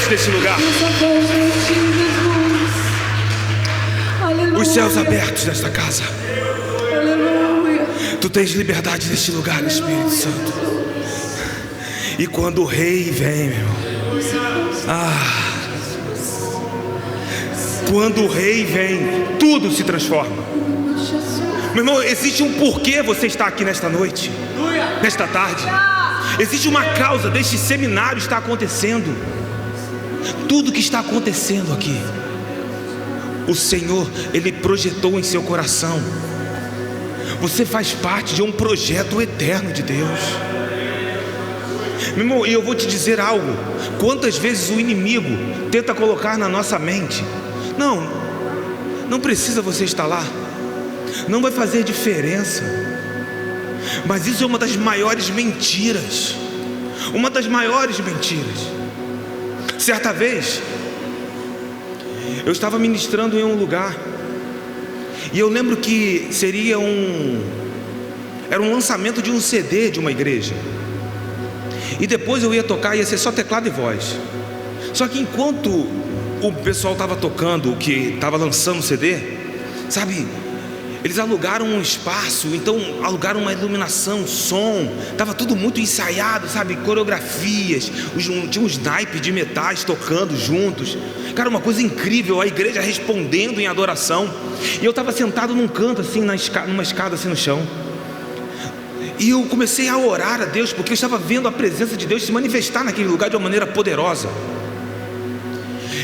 nesse lugar. Os céus abertos nesta casa. Tu tens liberdade neste lugar, Espírito Santo. E quando o rei vem, meu irmão, quando o rei vem, tudo se transforma. Meu irmão, existe um porquê você está aqui nesta noite, nesta tarde. Existe uma causa deste seminário está acontecendo. Tudo que está acontecendo aqui, o Senhor, Ele projetou em seu coração. Você faz parte de um projeto eterno de Deus. Meu irmão, e eu vou te dizer algo. Quantas vezes o inimigo tenta colocar na nossa mente: não precisa você estar lá, não vai fazer diferença. Mas isso é uma das maiores mentiras. Uma das maiores mentiras. Certa vez, eu estava ministrando em um lugar, e eu lembro que era um lançamento de um CD de uma igreja. E depois eu ia tocar, ia ser só teclado e voz. Só que enquanto o pessoal estava tocando, que estava lançando o CD, sabe, eles alugaram um espaço, então alugaram uma iluminação, som, estava tudo muito ensaiado, sabe, coreografias, tinha uns naipes de metais tocando juntos. Cara, uma coisa incrível, a igreja respondendo em adoração. E eu estava sentado num canto assim, numa escada assim no chão. E eu comecei a orar a Deus, porque eu estava vendo a presença de Deus se manifestar naquele lugar de uma maneira poderosa.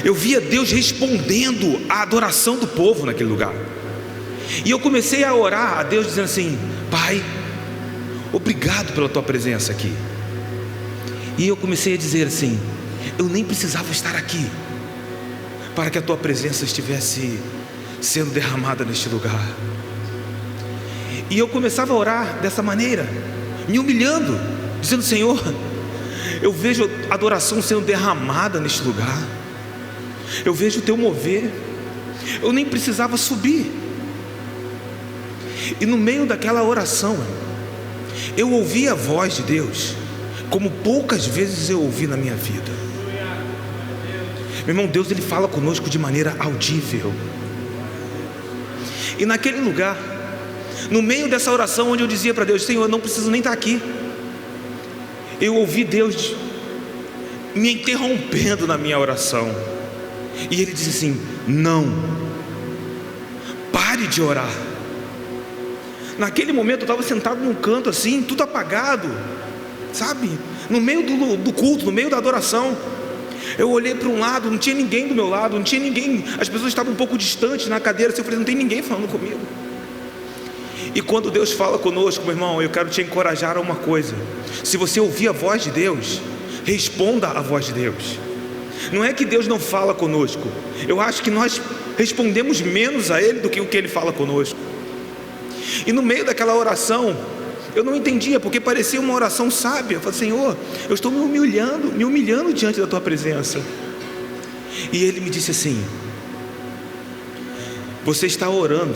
Eu via Deus respondendo à adoração do povo naquele lugar. E eu comecei a orar a Deus dizendo assim: Pai, obrigado pela tua presença aqui. E eu comecei a dizer assim: eu nem precisava estar aqui para que a tua presença estivesse sendo derramada neste lugar. E eu começava a orar dessa maneira, me humilhando, dizendo: Senhor, eu vejo a adoração sendo derramada neste lugar, eu vejo o teu mover, eu nem precisava subir. E no meio daquela oração, eu ouvi a voz de Deus como poucas vezes eu ouvi na minha vida. Meu irmão, Deus, Ele fala conosco de maneira audível. E naquele lugar, no meio dessa oração onde eu dizia para Deus: Senhor, eu não preciso nem estar aqui, eu ouvi Deus me interrompendo na minha oração. E Ele disse assim: não, pare de orar. Naquele momento eu estava sentado num canto assim, tudo apagado, sabe, no meio do culto, no meio da adoração. Eu olhei para um lado, não tinha ninguém do meu lado, não tinha ninguém, as pessoas estavam um pouco distantes na cadeira. Eu falei: não tem ninguém falando comigo. E quando Deus fala conosco, meu irmão, eu quero te encorajar a uma coisa: se você ouvir a voz de Deus, responda à voz de Deus. Não é que Deus não fala conosco, eu acho que nós respondemos menos a Ele do que o que Ele fala conosco. E no meio daquela oração, eu não entendia, porque parecia uma oração sábia. Eu falei: Senhor, eu estou me humilhando diante da tua presença. E Ele me disse assim: você está orando,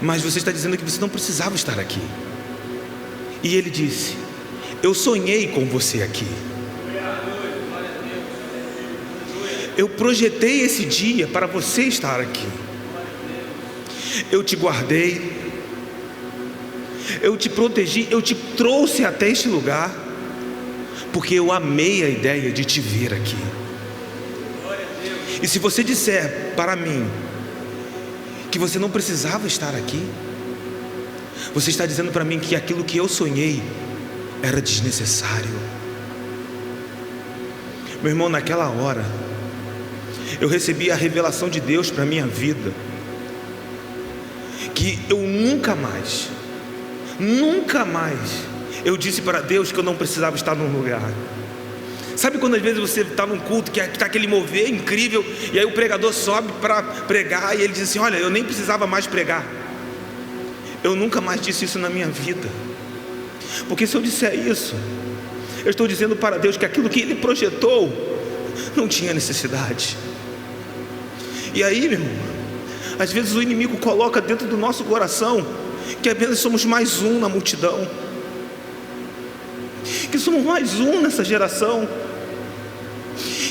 mas você está dizendo que você não precisava estar aqui. E Ele disse: eu sonhei com você aqui. Eu projetei esse dia para você estar aqui. Eu te guardei, eu te protegi, eu te trouxe até este lugar, porque eu amei a ideia de te ver aqui. E se você disser para mim que você não precisava estar aqui, você está dizendo para mim que aquilo que eu sonhei era desnecessário. Meu irmão, naquela hora eu recebi a revelação de Deus para a minha vida, que eu nunca mais eu disse para Deus que eu não precisava estar num lugar. Sabe quando às vezes você está num culto que está aquele mover incrível, e aí o pregador sobe para pregar, e ele diz assim: olha, eu nem precisava mais pregar. Eu nunca mais disse isso na minha vida, porque se eu disser isso, eu estou dizendo para Deus que aquilo que Ele projetou não tinha necessidade. E aí, meu irmão, às vezes o inimigo coloca dentro do nosso coração que apenas somos mais um na multidão, que somos mais um nessa geração,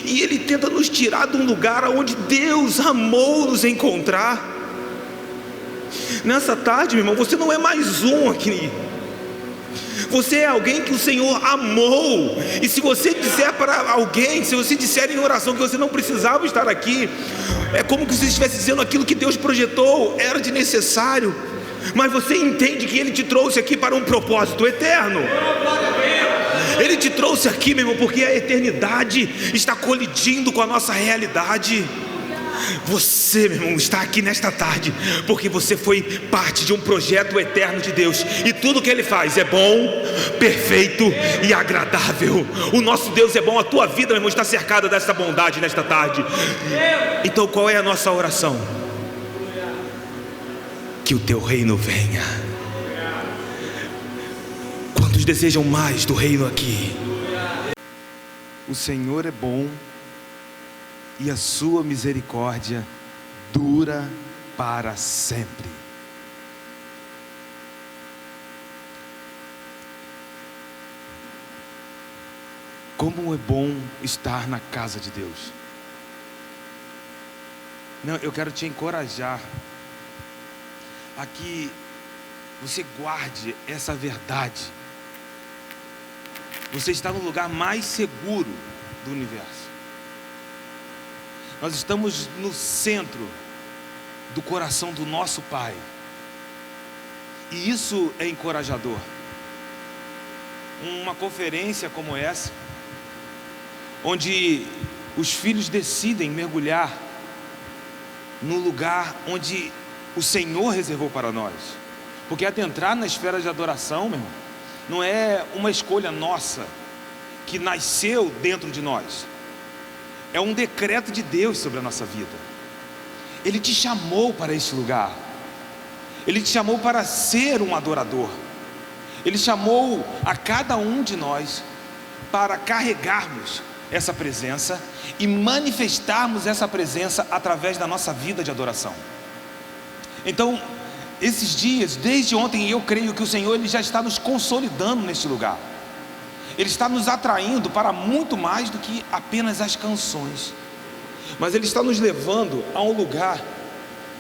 e ele tenta nos tirar de um lugar onde Deus amou nos encontrar. Nessa tarde, meu irmão, você não é mais um aqui. Você é alguém que o Senhor amou. E se você disser para alguém, se você disser em oração que você não precisava estar aqui, é como que você estivesse dizendo aquilo que Deus projetou era de necessário, mas você entende que Ele te trouxe aqui para um propósito eterno. Ele te trouxe aqui, meu irmão, porque a eternidade está colidindo com a nossa realidade. Você, meu irmão, está aqui nesta tarde porque você foi parte de um projeto eterno de Deus, e tudo que Ele faz é bom, perfeito e agradável. O nosso Deus é bom. A tua vida, meu irmão, está cercada dessa bondade nesta tarde. Então qual é a nossa oração? Que o teu reino venha. Quantos desejam mais do reino aqui? O Senhor é bom e a sua misericórdia dura para sempre. Como é bom estar na casa de Deus. Não, eu quero te encorajar a que você guarde essa verdade. Você está no lugar mais seguro do universo. Nós estamos no centro do coração do nosso Pai, e isso é encorajador. Uma conferência como essa, onde os filhos decidem mergulhar no lugar onde o Senhor reservou para nós, porque adentrar na esfera de adoração, meu irmão, não é uma escolha nossa que nasceu dentro de nós. É um decreto de Deus sobre a nossa vida. Ele te chamou para este lugar. Ele te chamou para ser um adorador. Ele chamou a cada um de nós para carregarmos essa presença e manifestarmos essa presença através da nossa vida de adoração. Então, esses dias, desde ontem, eu creio que o Senhor Ele já está nos consolidando neste lugar. Ele está nos atraindo para muito mais do que apenas as canções, mas Ele está nos levando a um lugar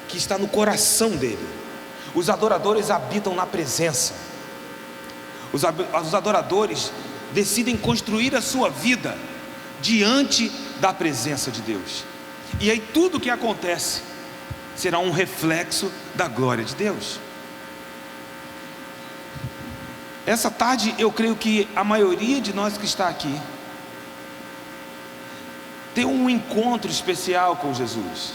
que está no coração dEle. Os adoradores habitam na presença. Os adoradores decidem construir a sua vida diante da presença de Deus, e aí tudo o que acontece será um reflexo da glória de Deus. Essa tarde eu creio que a maioria de nós que está aqui tem um encontro especial com Jesus,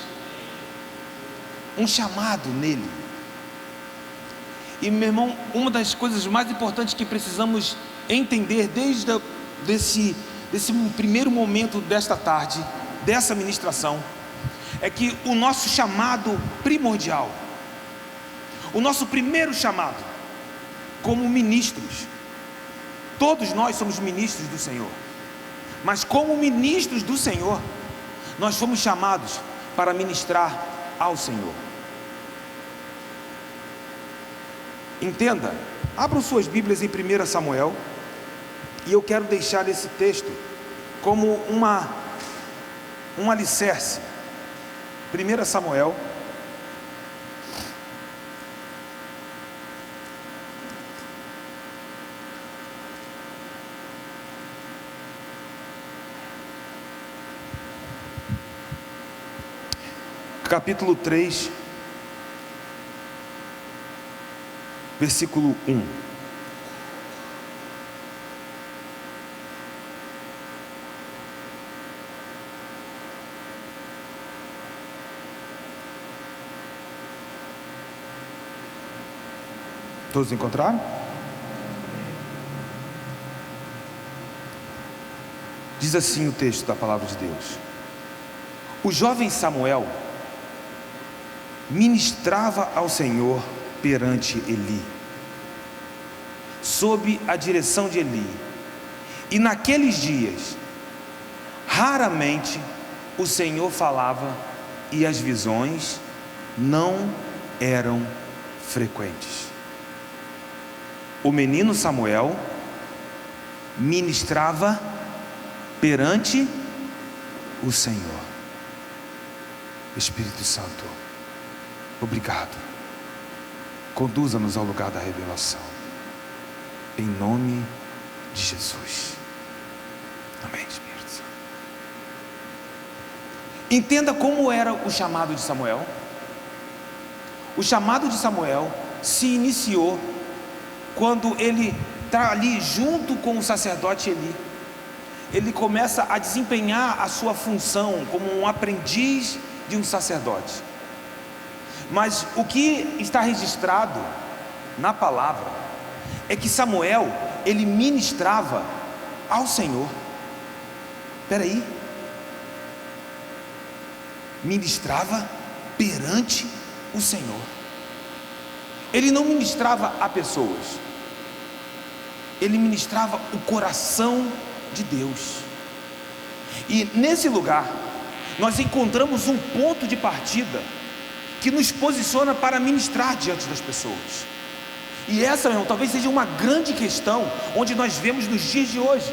um chamado nele. E, meu irmão, uma das coisas mais importantes que precisamos entender desde desse primeiro momento desta tarde, dessa ministração, é que o nosso chamado primordial, o nosso primeiro chamado como ministros, todos nós somos ministros do Senhor, mas como ministros do Senhor, nós fomos chamados para ministrar ao Senhor. Entenda, abram suas Bíblias em 1 Samuel, e eu quero deixar esse texto como um alicerce. 1 Samuel, capítulo 3, versículo 1. Todos encontraram? Diz assim o texto da palavra de Deus: o jovem Samuel ministrava ao Senhor perante Eli, sob a direção de Eli, e naqueles dias raramente o Senhor falava, e as visões não eram frequentes. O menino Samuel ministrava perante o Senhor. Espírito Santo, obrigado. Conduza-nos ao lugar da revelação. Em nome de Jesus. Amém, Espírito Santo. Entenda como era o chamado de Samuel. O chamado de Samuel se iniciou quando ele está ali junto com o sacerdote Eli. Ele começa a desempenhar a sua função como um aprendiz de um sacerdote. Mas o que está registrado na palavra é que Samuel, ele ministrava ao Senhor. Espera aí. Ministrava perante o Senhor. Ele não ministrava a pessoas. Ele ministrava o coração de Deus. E nesse lugar nós encontramos um ponto de partida que nos posiciona para ministrar diante das pessoas. E essa, meu irmão, talvez seja uma grande questão onde nós vemos nos dias de hoje.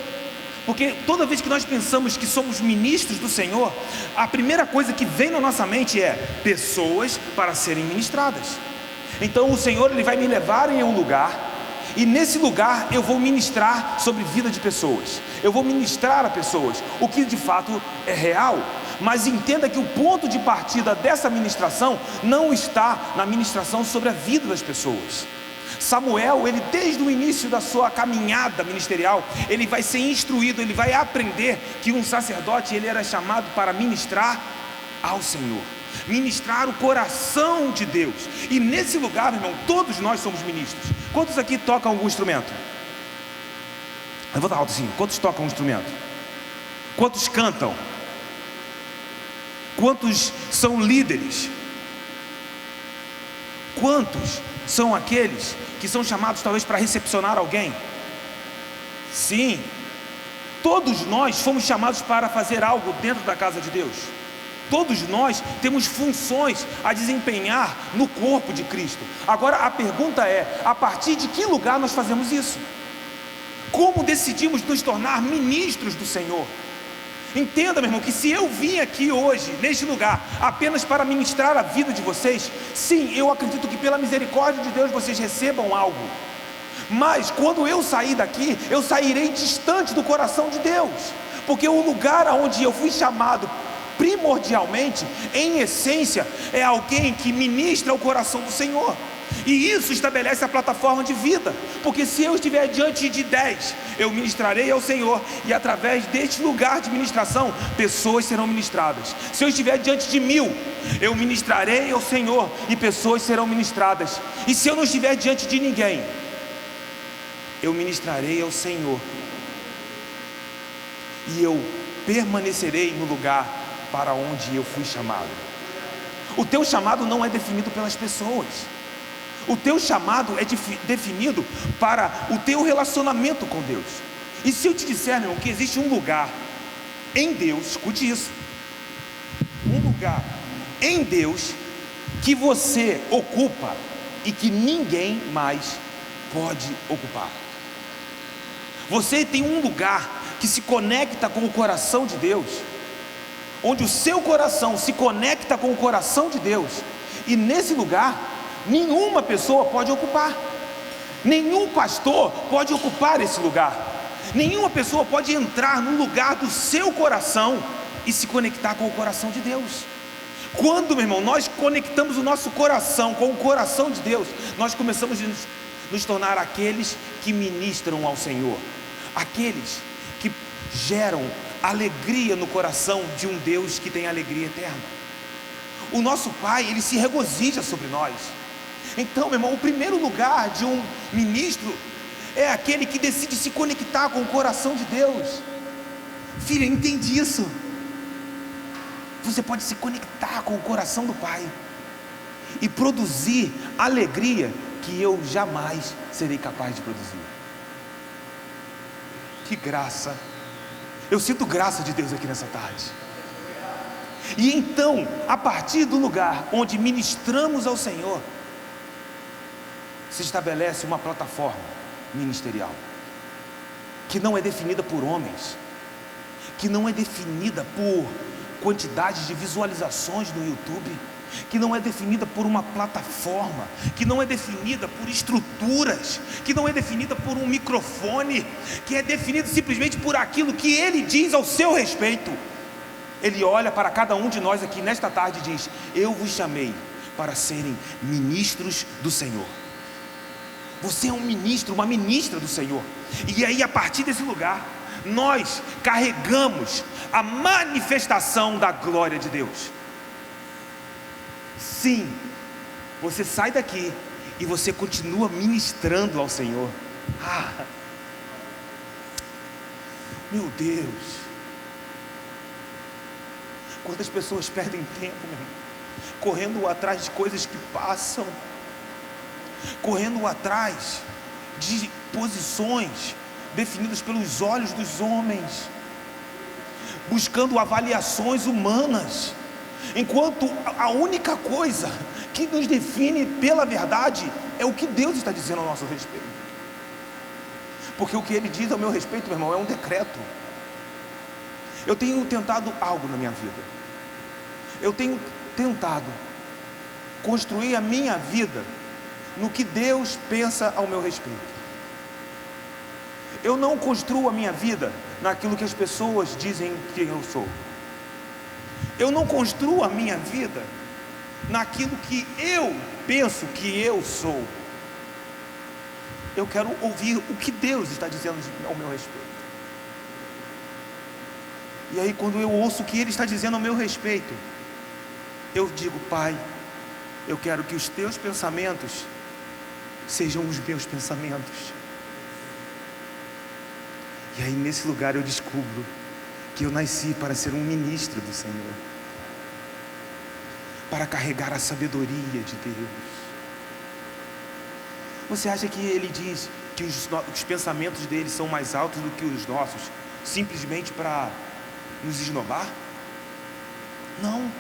Porque toda vez que nós pensamos que somos ministros do Senhor, a primeira coisa que vem na nossa mente é pessoas para serem ministradas. Então o Senhor, ele vai me levar em um lugar, e nesse lugar eu vou ministrar sobre vida de pessoas. Eu vou ministrar a pessoas, o que de fato é real. Mas entenda que o ponto de partida dessa ministração não está na ministração sobre a vida das pessoas. Samuel, ele desde o início da sua caminhada ministerial, ele vai ser instruído, ele vai aprender que um sacerdote, ele era chamado para ministrar ao Senhor, ministrar o coração de Deus. E nesse lugar, meu irmão, todos nós somos ministros. Quantos aqui tocam algum instrumento? Levanta alto assim. Quantos tocam um instrumento? Quantos cantam? Quantos são líderes? Quantos são aqueles que são chamados talvez para recepcionar alguém? Sim, todos nós fomos chamados para fazer algo dentro da casa de Deus. Todos nós temos funções a desempenhar no corpo de Cristo. Agora a pergunta é, a partir de que lugar nós fazemos isso? Como decidimos nos tornar ministros do Senhor? Entenda, meu irmão, que se eu vim aqui hoje, neste lugar, apenas para ministrar a vida de vocês, sim, eu acredito que pela misericórdia de Deus vocês recebam algo. Mas quando eu sair daqui, eu sairei distante do coração de Deus. Porque o lugar aonde eu fui chamado primordialmente, em essência, é alguém que ministra o coração do Senhor. E isso estabelece a plataforma de vida. Porque se eu estiver diante de 10, eu ministrarei ao Senhor, e através deste lugar de ministração, pessoas serão ministradas. Se eu estiver diante de 1000, eu ministrarei ao Senhor, e pessoas serão ministradas. E se eu não estiver diante de ninguém, eu ministrarei ao Senhor, e eu permanecerei no lugar para onde eu fui chamado. O teu chamado não é definido pelas pessoas. O teu chamado é definido para o teu relacionamento com Deus. E se eu te disser, meu irmão, que existe um lugar em Deus, escute isso, um lugar em Deus que você ocupa e que ninguém mais pode ocupar. Você tem um lugar que se conecta com o coração de Deus, onde o seu coração se conecta com o coração de Deus, e nesse lugar nenhuma pessoa pode ocupar. Nenhum pastor pode ocupar esse lugar. Nenhuma pessoa pode entrar no lugar do seu coração e se conectar com o coração de Deus. Quando, meu irmão, nós conectamos o nosso coração com o coração de Deus, nós começamos a nos tornar aqueles que ministram ao Senhor, aqueles que geram alegria no coração de um Deus que tem alegria eterna. O nosso Pai, Ele se regozija sobre nós. Então, meu irmão, o primeiro lugar de um ministro é aquele que decide se conectar com o coração de Deus. Filha, entende isso? Você pode se conectar com o coração do Pai e produzir alegria que eu jamais serei capaz de produzir. Que graça! Eu sinto graça de Deus aqui nessa tarde. E então, a partir do lugar onde ministramos ao Senhor, se estabelece uma plataforma ministerial que não é definida por homens, que não é definida por quantidade de visualizações no YouTube, que não é definida por uma plataforma, que não é definida por estruturas, que não é definida por um microfone, que é definida simplesmente por aquilo que Ele diz ao seu respeito. Ele olha para cada um de nós aqui nesta tarde e diz: eu vos chamei para serem ministros do Senhor. Você é um ministro, uma ministra do Senhor. E aí, a partir desse lugar, nós carregamos a manifestação da glória de Deus. Sim, você sai daqui e você continua ministrando ao Senhor. Meu Deus, quantas pessoas perdem tempo, meu irmão, correndo atrás de coisas que passam, correndo atrás de posições definidas pelos olhos dos homens, buscando avaliações humanas, enquanto a única coisa que nos define pela verdade é o que Deus está dizendo ao nosso respeito. Porque o que Ele diz ao meu respeito, meu irmão, é um decreto. Eu tenho tentado algo na minha vida. Eu tenho tentado construir a minha vida no que Deus pensa ao meu respeito. Eu não construo a minha vida naquilo que as pessoas dizem que eu sou. Eu não construo a minha vida naquilo que eu penso que eu sou. Eu quero ouvir o que Deus está dizendo ao meu respeito. E aí, quando eu ouço o que Ele está dizendo ao meu respeito, eu digo: Pai, eu quero que os teus pensamentos sejam os meus pensamentos. E aí, nesse lugar, eu descubro que eu nasci para ser um ministro do Senhor, para carregar a sabedoria de Deus. Você acha que Ele diz que os pensamentos dele são mais altos do que os nossos, simplesmente para nos esnobar? Não.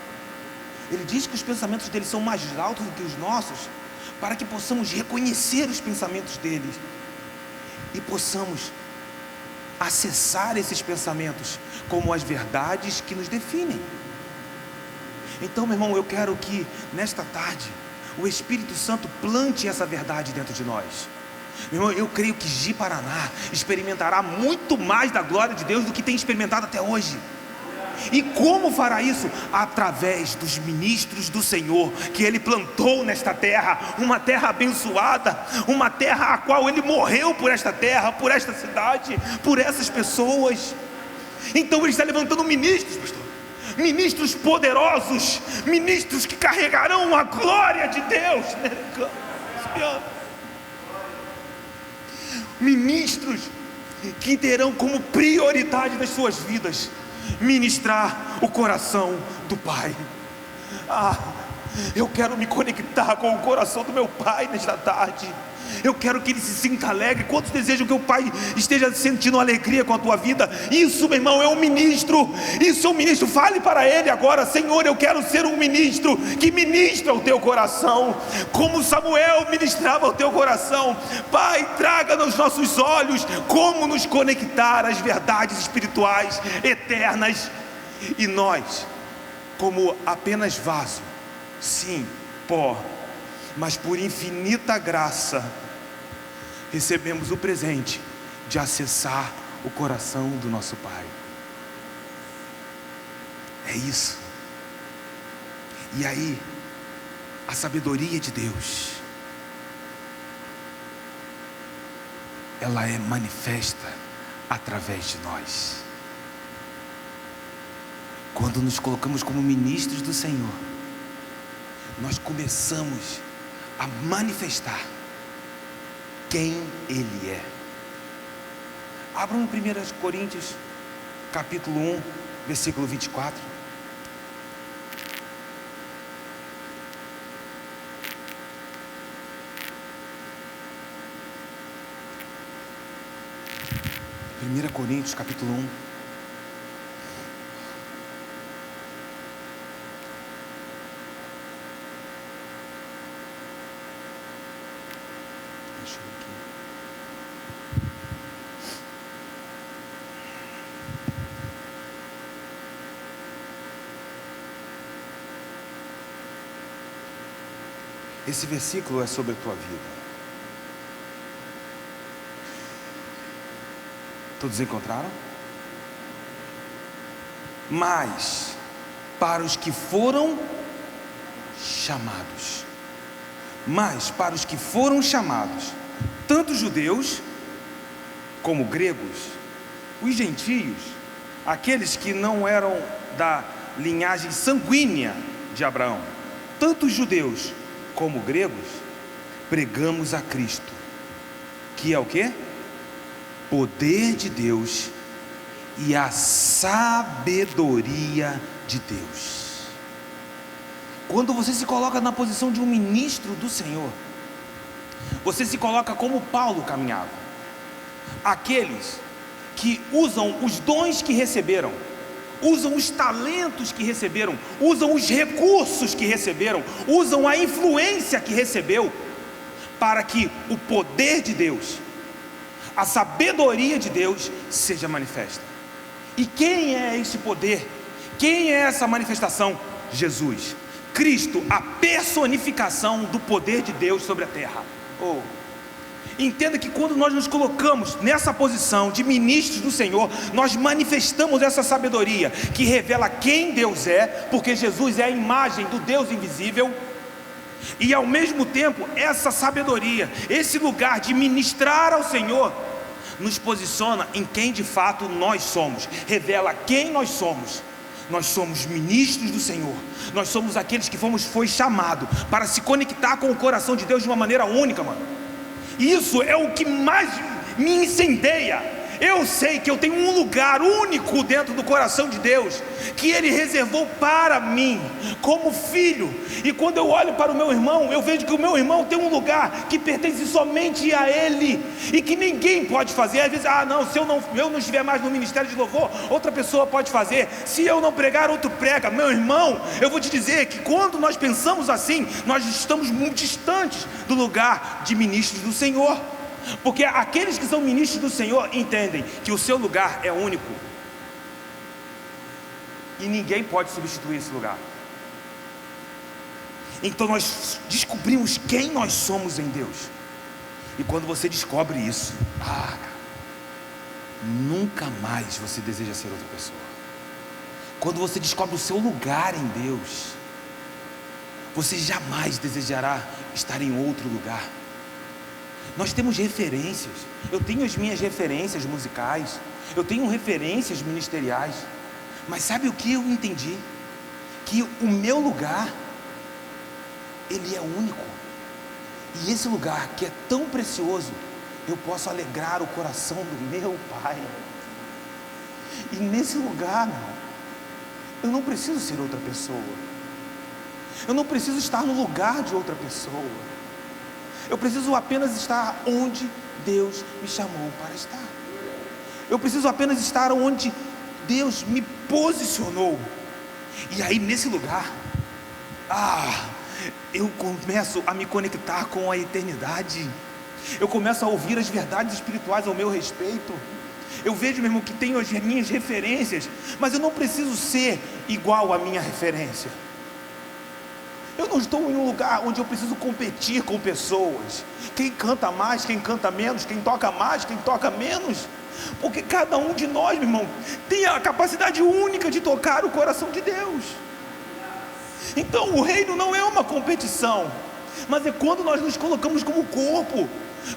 Ele diz que os pensamentos dele são mais altos do que os nossos, para que possamos reconhecer os pensamentos dele e possamos acessar esses pensamentos como as verdades que nos definem. Então, meu irmão, eu quero que nesta tarde o Espírito Santo plante essa verdade dentro de nós. Meu irmão, eu creio que Ji-Paraná experimentará muito mais da glória de Deus do que tem experimentado até hoje. E como fará isso? Através dos ministros do Senhor que Ele plantou nesta terra, uma terra abençoada, uma terra a qual Ele morreu por esta terra, por esta cidade, por essas pessoas. Então Ele está levantando ministros, pastor, ministros poderosos, ministros que carregarão a glória de Deus, ministros que terão como prioridade das suas vidas ministrar o coração do Pai. Eu quero me conectar com o coração do meu Pai nesta tarde. Eu quero que Ele se sinta alegre. Quantos desejam que o Pai esteja sentindo alegria com a tua vida? Isso, meu irmão, é um ministro. Isso é um ministro. Fale para Ele agora: Senhor, eu quero ser um ministro que ministra o teu coração, como Samuel ministrava o teu coração. Pai, traga nos nossos olhos como nos conectar às verdades espirituais eternas. E nós, como apenas vaso, sim, pó, mas por infinita graça recebemos o presente de acessar o coração do nosso Pai. É isso. E aí, a sabedoria de Deus, ela é manifesta através de nós. Quando nos colocamos como ministros do Senhor, nós começamos a manifestar quem Ele é. Abram 1 Coríntios capítulo 1, versículo 24. Primeira Coríntios capítulo 1. Esse versículo é sobre a tua vida. Todos encontraram? Mas para os que foram chamados, tanto judeus como gregos, os gentios, aqueles que não eram da linhagem sanguínea de Abraão, tanto judeus como gregos, pregamos a Cristo, que é o quê? Poder de Deus e a sabedoria de Deus. Quando você se coloca na posição de um ministro do Senhor, você se coloca como Paulo caminhava. Aqueles que usam os dons que receberam, usam os talentos que receberam, usam os recursos que receberam, usam a influência que recebeu, para que o poder de Deus, a sabedoria de Deus seja manifesta. E quem é esse poder? Quem é essa manifestação? Jesus, Cristo, a personificação do poder de Deus sobre a terra. Entenda que quando nós nos colocamos nessa posição de ministros do Senhor, nós manifestamos essa sabedoria que revela quem Deus é, porque Jesus é a imagem do Deus invisível. E ao mesmo tempo, essa sabedoria, esse lugar de ministrar ao Senhor, nos posiciona em quem de fato nós somos, revela quem nós somos. Nós somos ministros do Senhor, nós somos aqueles que foi chamado para se conectar com o coração de Deus de uma maneira única, mano. Isso é o que mais me incendeia. Eu sei que eu tenho um lugar único dentro do coração de Deus, que Ele reservou para mim, como filho. E quando eu olho para o meu irmão, eu vejo que o meu irmão tem um lugar que pertence somente a ele, e que ninguém pode fazer. Às vezes, não, se eu não estiver mais no ministério de louvor, outra pessoa pode fazer. Se eu não pregar, outro prega. Meu irmão, eu vou te dizer que quando nós pensamos assim, nós estamos muito distantes do lugar de ministros do Senhor. Porque aqueles que são ministros do Senhor entendem que o seu lugar é único, e ninguém pode substituir esse lugar. Então nós descobrimos quem nós somos em Deus. E quando você descobre isso, nunca mais você deseja ser outra pessoa. Quando você descobre o seu lugar em Deus, você jamais desejará estar em outro lugar. Nós temos referências. Eu tenho as minhas referências musicais, eu tenho referências ministeriais, mas sabe o que eu entendi? Que o meu lugar, ele é único. E esse lugar que é tão precioso, eu posso alegrar o coração do meu Pai. E nesse lugar, eu não preciso ser outra pessoa. Eu não preciso estar no lugar de outra pessoa. Eu preciso apenas estar onde Deus me chamou para estar. Eu preciso apenas estar onde Deus me posicionou. E aí nesse lugar, eu começo a me conectar com a eternidade. Eu começo a ouvir as verdades espirituais ao meu respeito. Eu vejo, meu irmão, que tenho as minhas referências, mas eu não preciso ser igual à minha referência. Eu não estou em um lugar onde eu preciso competir com pessoas. Quem canta mais, quem canta menos, quem toca mais, quem toca menos. Porque cada um de nós, meu irmão, tem a capacidade única de tocar o coração de Deus. Então o reino não é uma competição, mas é quando nós nos colocamos como corpo.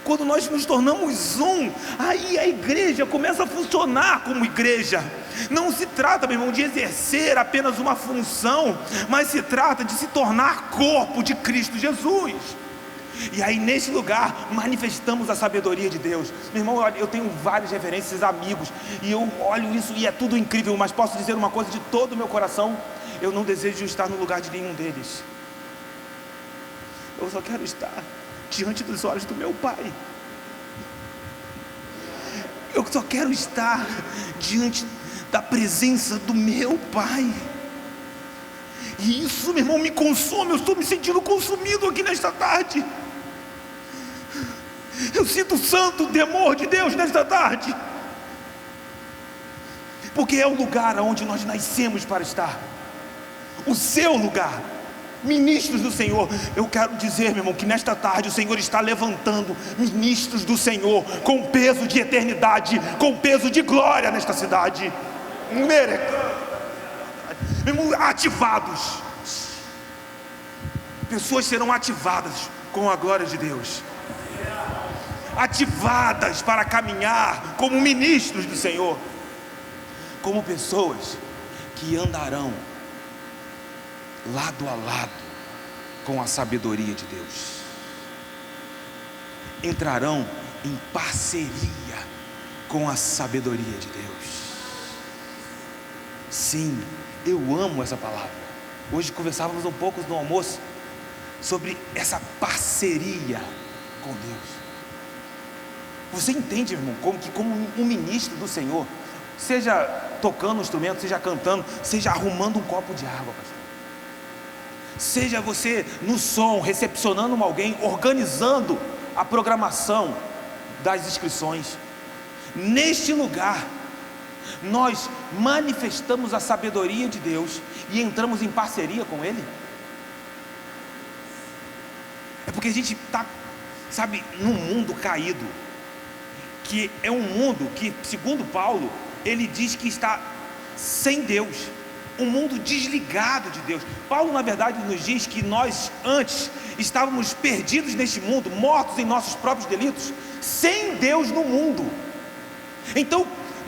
Quando nós nos tornamos um, aí a igreja começa a funcionar como igreja. Não se trata, meu irmão, de exercer apenas uma função, mas se trata de se tornar corpo de Cristo Jesus. E aí nesse lugar manifestamos a sabedoria de Deus. Meu irmão, eu tenho várias referências, amigos, e eu olho isso e é tudo incrível. Mas posso dizer uma coisa de todo o meu coração: eu não desejo estar no lugar de nenhum deles. Eu só quero estar diante dos olhos do meu Pai. Eu só quero estar diante da presença do meu Pai. E isso, meu irmão, me consome. Eu estou me sentindo consumido aqui nesta tarde. Eu sinto o santo temor de Deus nesta tarde, porque é o lugar onde nós nascemos para estar. O seu lugar Ministros do Senhor. Eu quero dizer, meu irmão, que nesta tarde o Senhor está levantando ministros do Senhor com peso de eternidade, com peso de glória nesta cidade. Meu irmão, ativados. Pessoas serão ativadas com a glória de Deus, ativadas para caminhar como ministros do Senhor, como pessoas que andarão lado a lado com a sabedoria de Deus, entrarão em parceria com a sabedoria de Deus. Sim, eu amo essa palavra. Hoje conversávamos um pouco no almoço sobre essa parceria com Deus. Você entende, irmão, como um ministro do Senhor, seja tocando um instrumento, seja cantando, seja arrumando um copo de água, pastor, seja você no som, recepcionando alguém, organizando a programação das inscrições, neste lugar nós manifestamos a sabedoria de Deus e entramos em parceria com Ele. É porque a gente está, sabe, num mundo caído, que é um mundo que, segundo Paulo, ele diz que está sem Deus, um mundo desligado de Deus. Paulo, na verdade, nos diz que nós antes estávamos perdidos neste mundo, mortos em nossos próprios delitos, sem Deus no mundo. Então,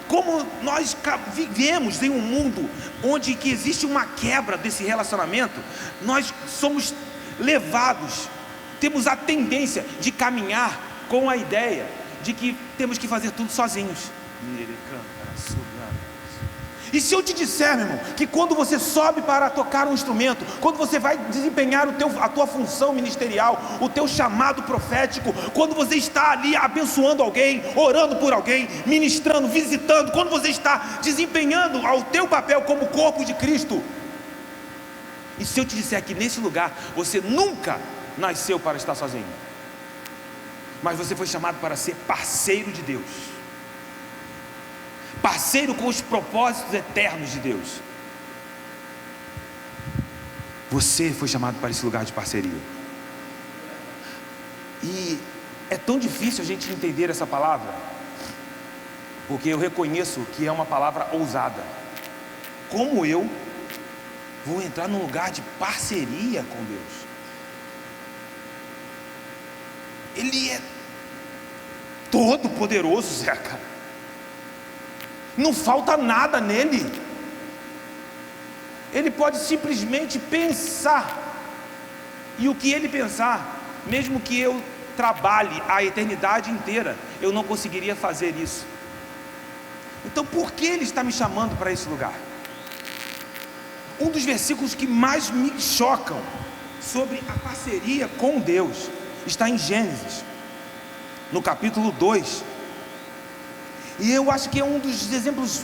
como nós vivemos em um mundo onde que existe uma quebra desse relacionamento, nós somos levados, temos a tendência de caminhar com a ideia de que temos que fazer tudo sozinhos. E se eu te disser, meu irmão, que quando você sobe para tocar um instrumento, quando você vai desempenhar a tua função ministerial, o teu chamado profético, quando você está ali abençoando alguém, orando por alguém, ministrando, visitando, quando você está desempenhando o teu papel como corpo de Cristo, e se eu te disser que nesse lugar você nunca nasceu para estar sozinho, mas você foi chamado para ser parceiro de Deus, parceiro com os propósitos eternos de Deus, você foi chamado para esse lugar de parceria. E é tão difícil a gente entender essa palavra, porque eu reconheço que é uma palavra ousada. Como eu vou entrar num lugar de parceria com Deus? Ele é todo poderoso, Zeca. Não falta nada nele. Ele pode simplesmente pensar, e o que ele pensar, mesmo que eu trabalhe a eternidade inteira, eu não conseguiria fazer isso. Então por que ele está me chamando para esse lugar? Um dos versículos que mais me chocam sobre a parceria com Deus está em Gênesis, no capítulo 2. E eu acho que é um dos exemplos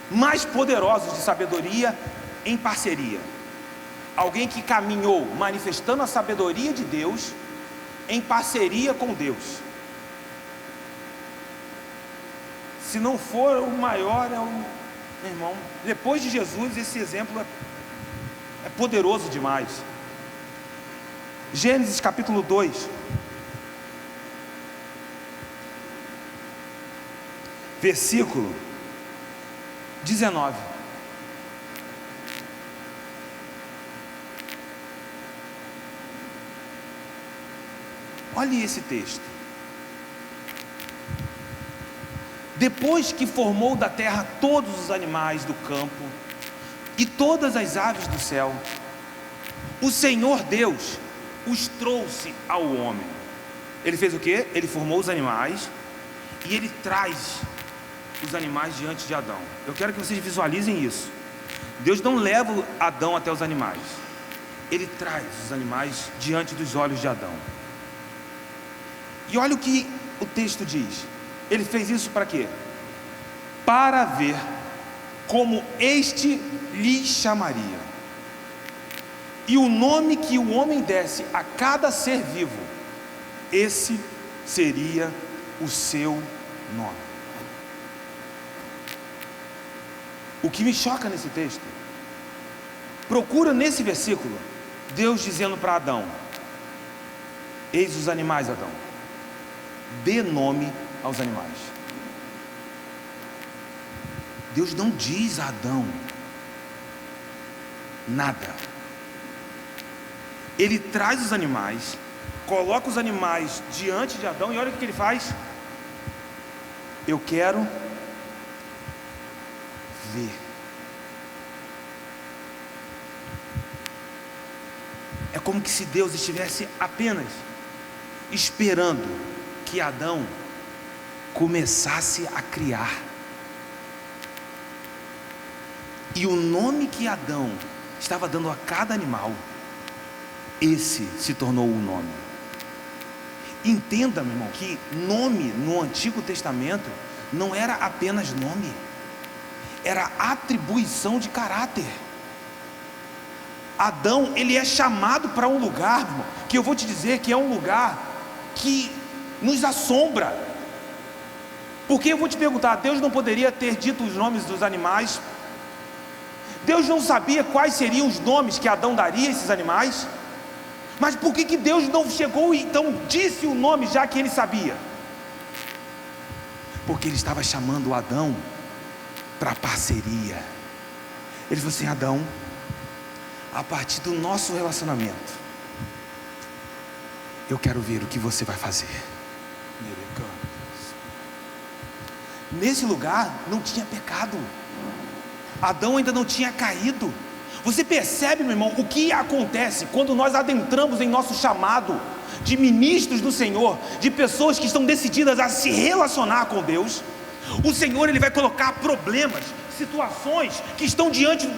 mais poderosos de sabedoria em parceria. Alguém que caminhou manifestando a sabedoria de Deus em parceria com Deus. Se não for o maior, meu irmão, depois de Jesus, esse exemplo é poderoso demais. Gênesis capítulo 2, versículo 19. Olhe esse texto. Depois que formou da terra todos os animais do campo e todas as aves do céu, o Senhor Deus os trouxe ao homem. Ele fez o quê? Ele formou os animais e ele traz os animais diante de Adão. Eu quero que vocês visualizem isso. Deus não leva Adão até os animais, ele traz os animais diante dos olhos de Adão. E olha o que o texto diz. Ele fez isso para quê? Para ver como este lhe chamaria, e o nome que o homem desse a cada ser vivo, esse seria o seu nome. O que me choca nesse texto Procura nesse versículo Deus dizendo para Adão: eis os animais, Adão, dê nome aos animais. Deus não diz a Adão nada. Ele traz os animais, coloca os animais diante de Adão, e olha o que ele faz: eu quero ver. É como que se Deus estivesse apenas esperando que Adão começasse a criar. E o nome que Adão estava dando a cada animal, esse se tornou o nome. Entenda, meu irmão, que nome no Antigo Testamento não era apenas nome, era atribuição de caráter. Adão, ele é chamado para um lugar, meu irmão, que eu vou te dizer que é um lugar que nos assombra. Porque eu vou te perguntar, Deus não poderia ter dito os nomes dos animais? Deus não sabia quais seriam os nomes que Adão daria a esses animais? Mas por que Deus não chegou e então disse o nome, já que ele sabia? Porque ele estava chamando Adão para parceria. Ele falou assim: Adão, a partir do nosso relacionamento, eu quero ver o que você vai fazer. Nesse lugar não tinha pecado, Adão ainda não tinha caído. Você percebe, meu irmão, o que acontece quando nós adentramos em nosso chamado de ministros do Senhor, de pessoas que estão decididas a se relacionar com Deus? O Senhor, ele vai colocar problemas, situações que estão diante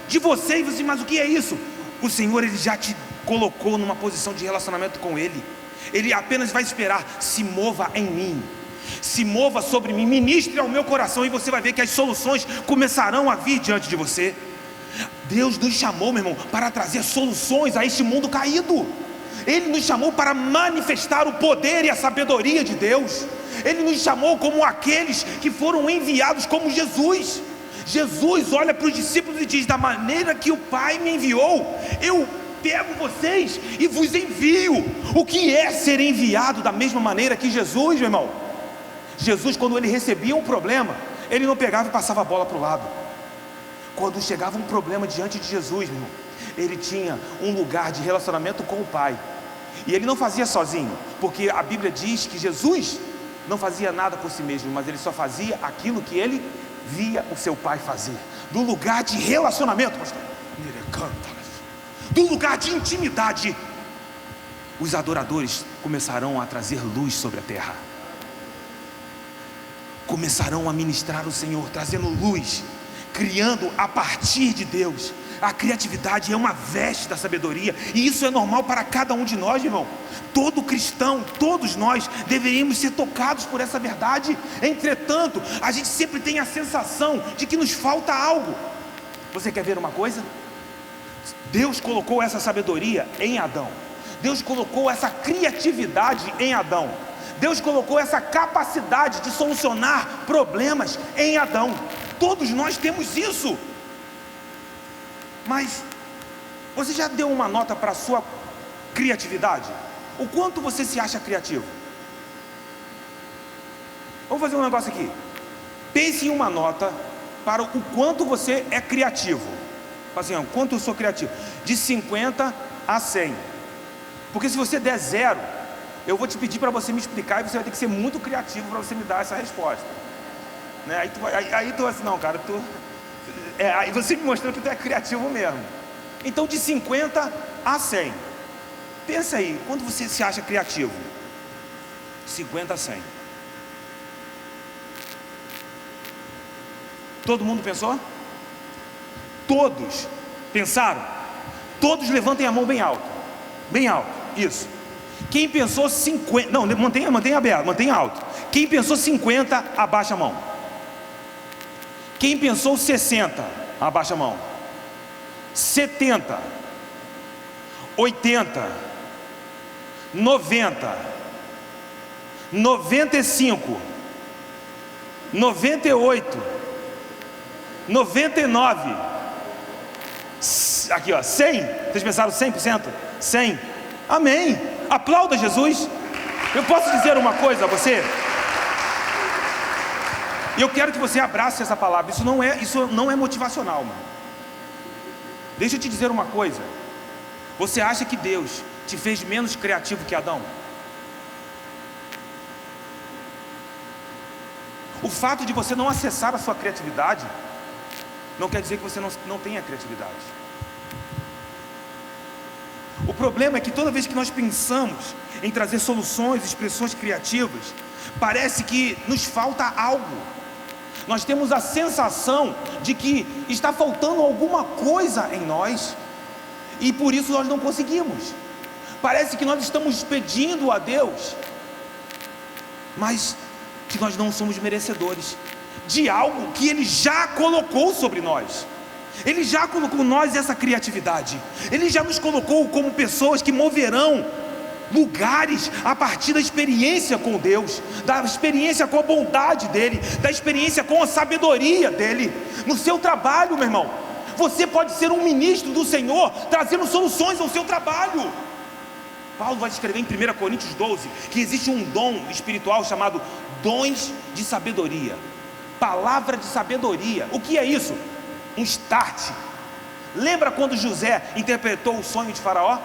de você, e você: mas o que é isso? O Senhor, ele já te colocou numa posição de relacionamento com Ele. Ele apenas vai esperar: se mova em mim, se mova sobre mim, ministre ao meu coração, e você vai ver que as soluções começarão a vir diante de você. Deus nos chamou, meu irmão, para trazer soluções a este mundo caído. Ele nos chamou para manifestar o poder e a sabedoria de Deus. Ele nos chamou como aqueles que foram enviados, como Jesus. Jesus olha para os discípulos e diz: da maneira que o Pai me enviou, eu pego vocês e vos envio. O que é ser enviado da mesma maneira que Jesus, meu irmão? Jesus, quando ele recebia um problema, ele não pegava e passava a bola para o lado. Quando chegava um problema diante de Jesus, meu irmão, ele tinha um lugar de relacionamento com o Pai. E ele não fazia sozinho, porque a Bíblia diz que Jesus não fazia nada por si mesmo, mas ele só fazia aquilo que ele via o seu Pai fazer. Do lugar de relacionamento, pastor, do lugar de intimidade, os adoradores começarão a trazer luz sobre a terra, começarão a ministrar o Senhor, trazendo luz, criando a partir de Deus. A criatividade é uma veste da sabedoria, e isso é normal para cada um de nós, irmão. Todo cristão, todos nós deveríamos ser tocados por essa verdade. Entretanto, a gente sempre tem a sensação de que nos falta algo. Você quer ver uma coisa? Deus colocou essa sabedoria em Adão. Deus colocou essa criatividade em Adão. Deus colocou essa capacidade de solucionar problemas em Adão. Todos nós temos isso. Mas você já deu uma nota para a sua criatividade? O quanto você se acha criativo? Vamos fazer um negócio aqui. Pense em uma nota para o quanto você é criativo. Assim, ó, quanto eu sou criativo? De 50 a 100. Porque se você der 0, eu vou te pedir para você me explicar, e você vai ter que ser muito criativo para você me dar essa resposta, né? Aí tu assim: não, cara, aí você me mostrou que tu é criativo mesmo. Então, de 50 a 100, pensa aí, quando você se acha criativo? 50 a 100. Todo mundo pensou? Todos pensaram? Todos levantem a mão bem alto. Bem alto, isso. Quem pensou 50, não, mantenha aberto, mantenha alto. Quem pensou 50, abaixa a mão. Quem pensou 60, abaixa a mão. 70, 80, 90, 95, 98, 99, Aqui, ó, 100. Vocês pensaram 100%? 100. Amém. Aplauda Jesus. Eu posso dizer uma coisa a você? E eu quero que você abrace essa palavra. Isso não é motivacional, mano. Deixa eu te dizer uma coisa. Você acha que Deus te fez menos criativo que Adão? O fato de você não acessar a sua criatividade não quer dizer que você não tenha criatividade. O problema é que toda vez que nós pensamos em trazer soluções, expressões criativas, parece que nos falta algo. Nós temos a sensação de que está faltando alguma coisa em nós, e por isso nós não conseguimos. Parece que nós estamos pedindo a Deus, mas que nós não somos merecedores de algo que Ele já colocou sobre nós. Ele já colocou em nós essa criatividade. Ele já nos colocou como pessoas que moverão lugares a partir da experiência com Deus, da experiência com a bondade dEle, da experiência com a sabedoria dEle. No seu trabalho, meu irmão, você pode ser um ministro do Senhor, trazendo soluções ao seu trabalho. Paulo vai escrever em 1 Coríntios 12 que existe um dom espiritual chamado dons de sabedoria, palavra de sabedoria. O que é isso? Um start. Lembra quando José interpretou o sonho de Faraó?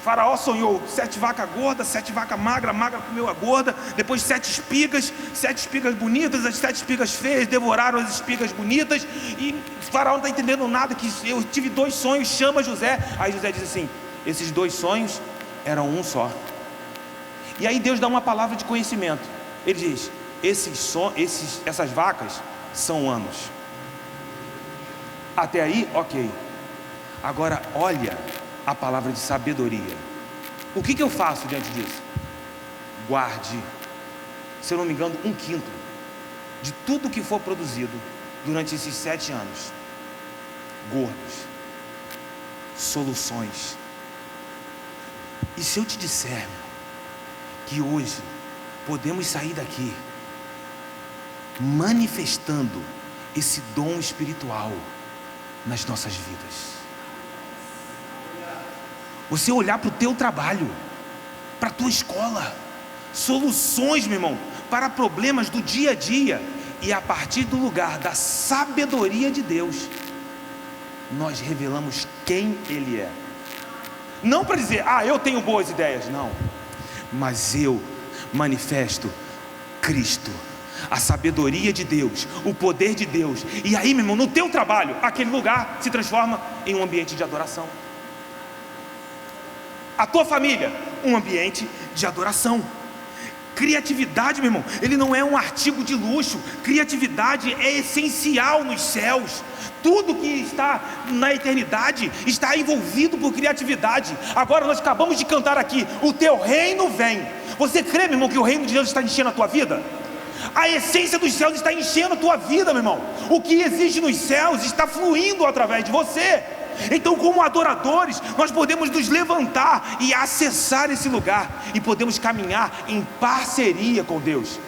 Faraó sonhou 7 vacas gordas, 7 vacas magras, magra comeu a gorda, depois 7 espigas bonitas, as 7 espigas feias devoraram as espigas bonitas, e Faraó não está entendendo nada, que eu tive 2 sonhos, chama José. Aí José diz assim: esses 2 sonhos eram um só. E aí Deus dá uma palavra de conhecimento. Ele diz: essas vacas são anos. Até aí, ok. Agora olha a palavra de sabedoria. O que eu faço diante disso? Guarde, se eu não me engano, 1/5 de tudo que for produzido durante esses 7 anos. Gordos, soluções. E se eu te disser que hoje podemos sair daqui manifestando esse dom espiritual nas nossas vidas? Você olhar para o teu trabalho, para a tua escola, soluções, meu irmão, para problemas do dia a dia, e a partir do lugar da sabedoria de Deus, nós revelamos quem Ele é. Não para dizer: eu tenho boas ideias, não, mas eu manifesto Cristo, a sabedoria de Deus, o poder de Deus. E aí, meu irmão, no teu trabalho, aquele lugar se transforma em um ambiente de adoração. A tua família, um ambiente de adoração. Criatividade, meu irmão, ele não é um artigo de luxo. Criatividade é essencial nos céus. Tudo que está na eternidade está envolvido por criatividade. Agora nós acabamos de cantar aqui: o teu reino vem. Você crê, meu irmão, que o reino de Deus está enchendo a tua vida? A essência dos céus está enchendo a tua vida, meu irmão. O que existe nos céus está fluindo através de você. Então, como adoradores, nós podemos nos levantar e acessar esse lugar, e podemos caminhar em parceria com Deus.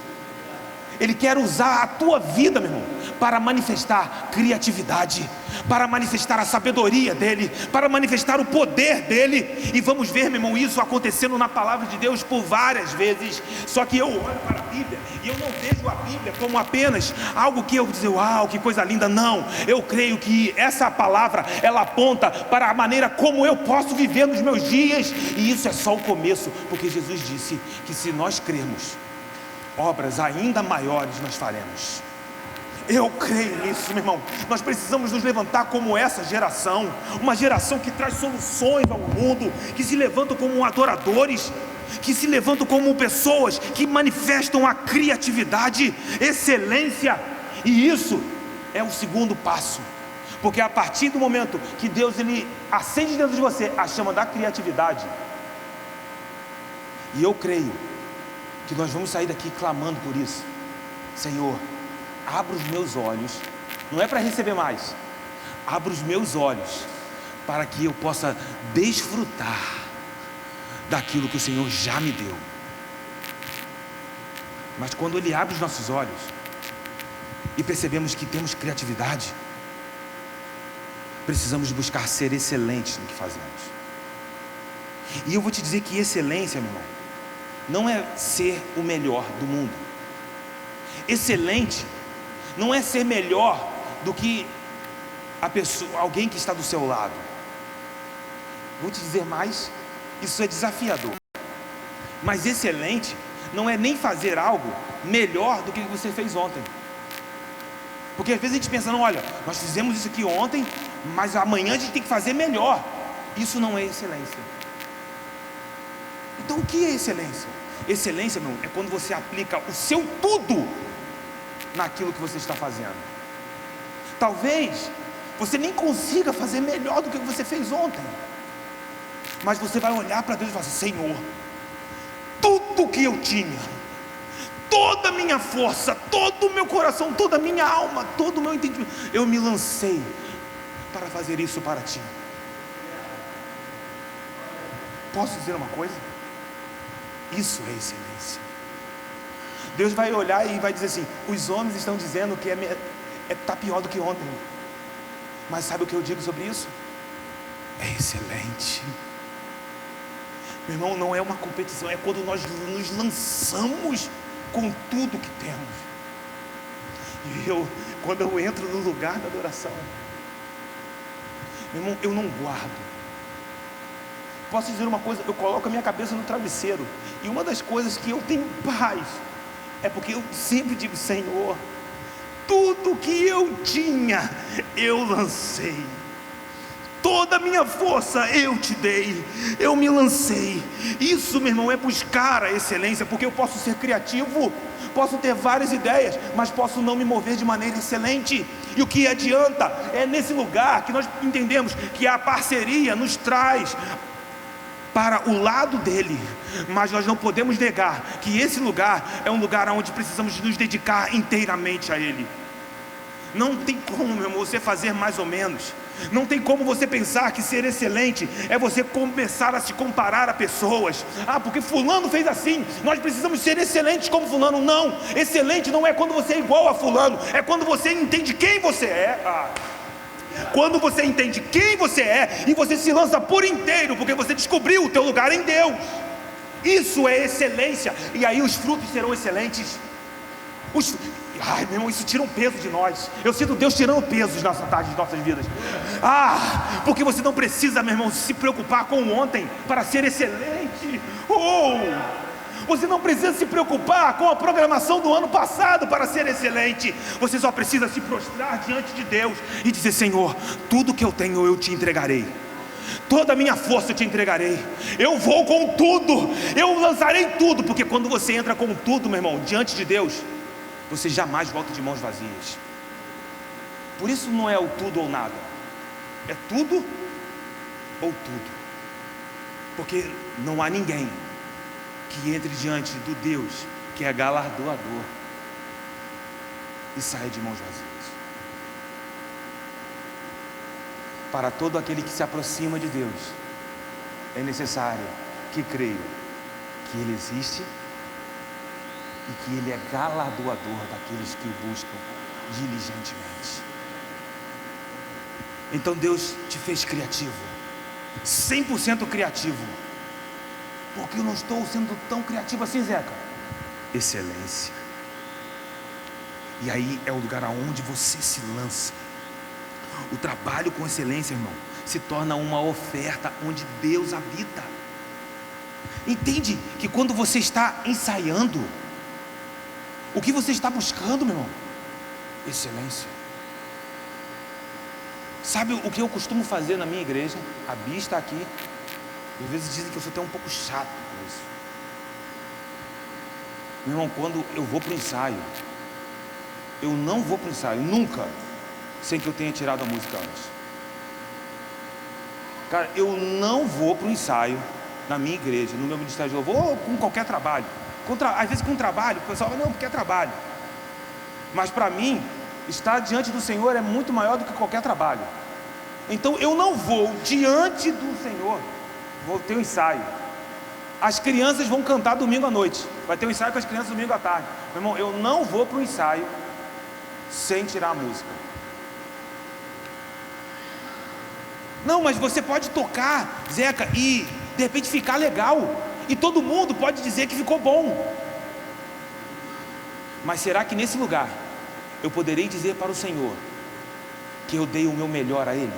Ele quer usar a tua vida, meu irmão, para manifestar criatividade, para manifestar a sabedoria dEle, para manifestar o poder dEle. E vamos ver, meu irmão, isso acontecendo na palavra de Deus por várias vezes. Só que eu olho para a Bíblia e eu não vejo a Bíblia como apenas algo que eu dizer: uau, que coisa linda. Não, eu creio que essa palavra, ela aponta para a maneira como eu posso viver nos meus dias. E isso é só o começo, porque Jesus disse que se nós crermos, obras ainda maiores nós faremos. Eu creio nisso, meu irmão. Nós precisamos nos levantar como essa geração, uma geração que traz soluções ao mundo, que se levantam como adoradores, que se levantam como pessoas que manifestam a criatividade, excelência. E isso é o segundo passo, porque a partir do momento que Deus ele acende dentro de você a chama da criatividade, e eu creio que nós vamos sair daqui clamando por isso: Senhor, abra os meus olhos, não é para receber mais, abra os meus olhos para que eu possa desfrutar daquilo que o Senhor já me deu. Mas quando Ele abre os nossos olhos e percebemos que temos criatividade, precisamos buscar ser excelentes no que fazemos. E eu vou te dizer que excelência, meu irmão, não é ser o melhor do mundo. Excelente não é ser melhor do que a pessoa, alguém que está do seu lado. Vou te dizer mais, isso é desafiador. Mas excelente não é nem fazer algo melhor do que você fez ontem. Porque às vezes a gente pensa, não, olha, nós fizemos isso aqui ontem, mas amanhã a gente tem que fazer melhor. Isso não é excelência. Então o que é excelência? Excelência, meu irmão, é quando você aplica o seu tudo naquilo que você está fazendo. Talvez você nem consiga fazer melhor do que você fez ontem, mas você vai olhar para Deus e falar assim: Senhor, tudo que eu tinha, toda a minha força, todo o meu coração, toda a minha alma, todo o meu entendimento, eu me lancei para fazer isso para Ti. Posso dizer uma coisa? Isso é excelência. Deus vai olhar e vai dizer assim: os homens estão dizendo que está pior do que ontem, mas sabe o que eu digo sobre isso? É excelente. Meu irmão, não é uma competição, é quando nós nos lançamos com tudo que temos. E quando eu entro no lugar da adoração, meu irmão, eu não guardo. Posso dizer uma coisa? Eu coloco a minha cabeça no travesseiro, e uma das coisas que eu tenho paz é porque eu sempre digo: Senhor, tudo que eu tinha eu lancei, toda a minha força eu te dei, eu me lancei. Isso, meu irmão, é buscar a excelência, porque eu posso ser criativo, posso ter várias ideias, mas posso não me mover de maneira excelente. E o que adianta? É nesse lugar que nós entendemos que a parceria nos traz para o lado dele, mas nós não podemos negar que esse lugar é um lugar onde precisamos nos dedicar inteiramente a ele. Não tem como, meu irmão, você fazer mais ou menos. Não tem como você pensar que ser excelente é você começar a se comparar a pessoas. Porque fulano fez assim, nós precisamos ser excelentes como fulano. Não, excelente não é quando você é igual a fulano, é quando você entende quem você é. Quando você entende quem você é e você se lança por inteiro, porque você descobriu o teu lugar em Deus. Isso é excelência. E aí os frutos serão excelentes. Meu irmão, isso tira um peso de nós. Eu sinto Deus tirando pesos nessa tarde de nossas vidas. Porque você não precisa, meu irmão, se preocupar com o ontem para ser excelente. Você não precisa se preocupar com a programação do ano passado para ser excelente. Você só precisa se prostrar diante de Deus e dizer: Senhor, tudo que eu tenho eu te entregarei, toda a minha força eu te entregarei, eu vou com tudo, eu lançarei tudo. Porque quando você entra com tudo, meu irmão, diante de Deus, você jamais volta de mãos vazias. Por isso não é o tudo ou nada, é tudo ou tudo. Porque não há ninguém que entre diante do Deus que é galardoador e saia de mãos vazias. Para todo aquele que se aproxima de Deus, é necessário que creia que Ele existe e que Ele é galardoador daqueles que o buscam diligentemente. Então Deus te fez criativo, 100% criativo. Porque eu não estou sendo tão criativo assim, Zeca. Excelência. E aí é o lugar aonde você se lança. O trabalho com excelência, irmão, se torna uma oferta onde Deus habita. Entende que quando você está ensaiando, o que você está buscando, meu irmão? Excelência. Sabe o que eu costumo fazer na minha igreja? A Bia está aqui. Às vezes dizem que eu sou até um pouco chato com isso. Meu irmão, quando eu vou para o ensaio, eu não vou para o ensaio, nunca, sem que eu tenha tirado a música antes. Cara, eu não vou para o ensaio na minha igreja, no meu ministério de louvor, ou com qualquer trabalho. Às vezes com trabalho, o pessoal fala: não, porque é trabalho. Mas para mim, estar diante do Senhor é muito maior do que qualquer trabalho. Então eu não vou diante do Senhor. Vou ter um ensaio. As crianças vão cantar domingo à noite. Vai ter um ensaio com as crianças domingo à tarde. Meu irmão, eu não vou para o ensaio sem tirar a música. Não, mas você pode tocar, Zeca, e de repente ficar legal, e todo mundo pode dizer que ficou bom. Mas será que nesse lugar eu poderei dizer para o Senhor que eu dei o meu melhor a Ele?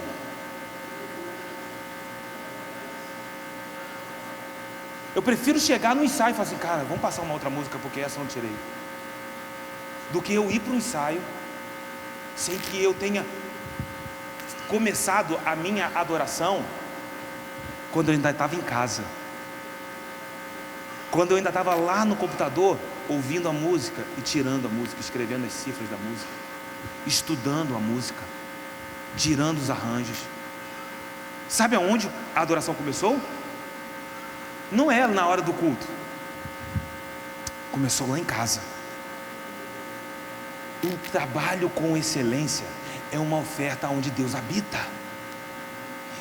Eu prefiro chegar no ensaio e falar assim, cara, vamos passar uma outra música porque essa eu não tirei, do que eu ir para o ensaio sem que eu tenha começado a minha adoração quando eu ainda estava em casa, quando eu ainda estava lá no computador ouvindo a música e tirando a música, escrevendo as cifras da música, estudando a música, tirando os arranjos. Sabe aonde a adoração começou? Não é na hora do culto, começou lá em casa. O trabalho com excelência é uma oferta onde Deus habita.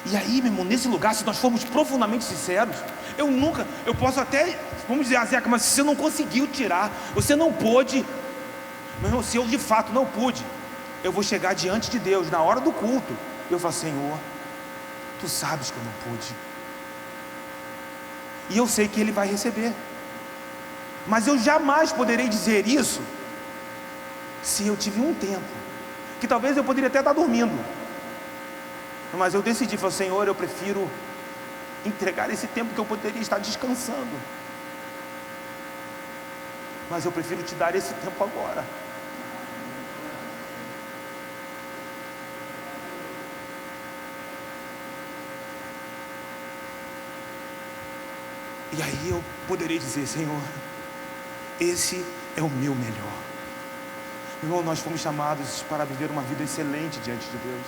E aí, meu irmão, nesse lugar, se nós formos profundamente sinceros, eu posso até, vamos dizer, Zeca, mas se você não conseguiu tirar, você não pôde, meu irmão, se eu de fato não pude, eu vou chegar diante de Deus na hora do culto, eu falo, Senhor, Tu sabes que eu não pude, e eu sei que Ele vai receber, mas eu jamais poderei dizer isso se eu tive um tempo que talvez eu poderia até estar dormindo, mas eu decidi, falei, Senhor, eu prefiro entregar esse tempo que eu poderia estar descansando, mas eu prefiro Te dar esse tempo agora. E aí eu poderei dizer, Senhor, esse é o meu melhor. Irmão, nós fomos chamados para viver uma vida excelente diante de Deus.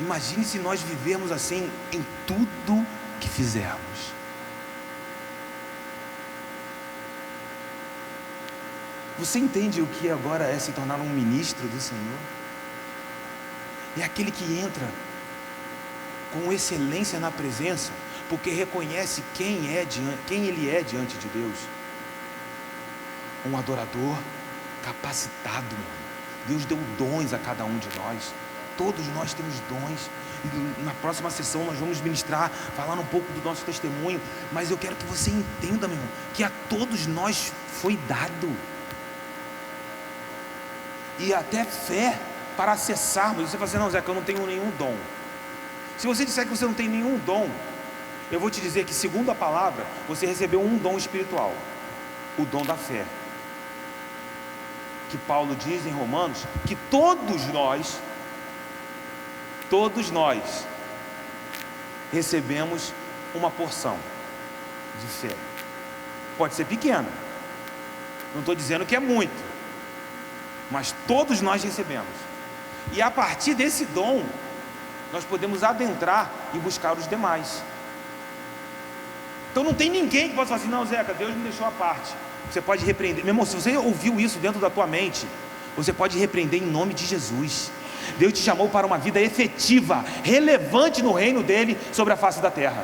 Imagine se nós vivermos assim em tudo que fizermos. Você entende o que agora é se tornar um ministro do Senhor? É aquele que entra com excelência na presença, porque reconhece quem ele é diante de Deus. Um adorador capacitado, meu irmão. Deus deu dons a cada um de nós. Todos nós temos dons. E na próxima sessão nós vamos ministrar, falar um pouco do nosso testemunho. Mas eu quero que você entenda, meu irmão, que a todos nós foi dado. E até fé para acessarmos. Você fala assim, não, Zé, que eu não tenho nenhum dom. Se você disser que você não tem nenhum dom, eu vou te dizer que, segundo a palavra, você recebeu um dom espiritual, o dom da fé, que Paulo diz em Romanos, que todos nós recebemos uma porção de fé. Pode ser pequena, não estou dizendo que é muito, mas todos nós recebemos, e a partir desse dom nós podemos adentrar e buscar os demais. Então não tem ninguém que possa falar assim, não, Zeca, Deus me deixou à parte. Você pode repreender, meu irmão, se você ouviu isso dentro da tua mente, você pode repreender em nome de Jesus. Deus te chamou para uma vida efetiva, relevante no reino dele sobre a face da terra.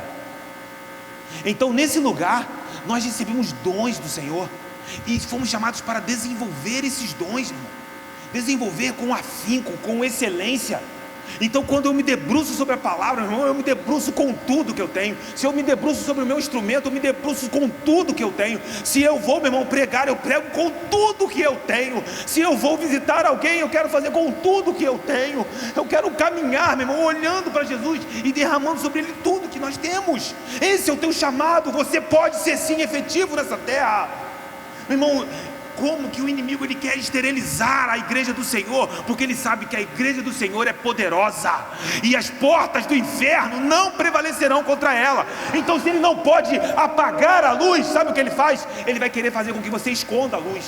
Então nesse lugar nós recebemos dons do Senhor e fomos chamados para desenvolver esses dons, irmão. Desenvolver com afinco, com excelência. Então quando eu me debruço sobre a palavra, irmão, eu me debruço com tudo que eu tenho. Se eu me debruço sobre o meu instrumento, eu me debruço com tudo que eu tenho. Se eu vou, meu irmão, pregar, eu prego com tudo que eu tenho. Se eu vou visitar alguém, eu quero fazer com tudo que eu tenho. Eu quero caminhar, meu irmão, olhando para Jesus e derramando sobre Ele tudo que nós temos. Esse é o teu chamado. Você pode ser sim efetivo nessa terra, meu irmão. Como que o inimigo ele quer esterilizar a igreja do Senhor? Porque ele sabe que a igreja do Senhor é poderosa e as portas do inferno não prevalecerão contra ela. Então, se ele não pode apagar a luz, sabe o que ele faz? Ele vai querer fazer com que você esconda a luz.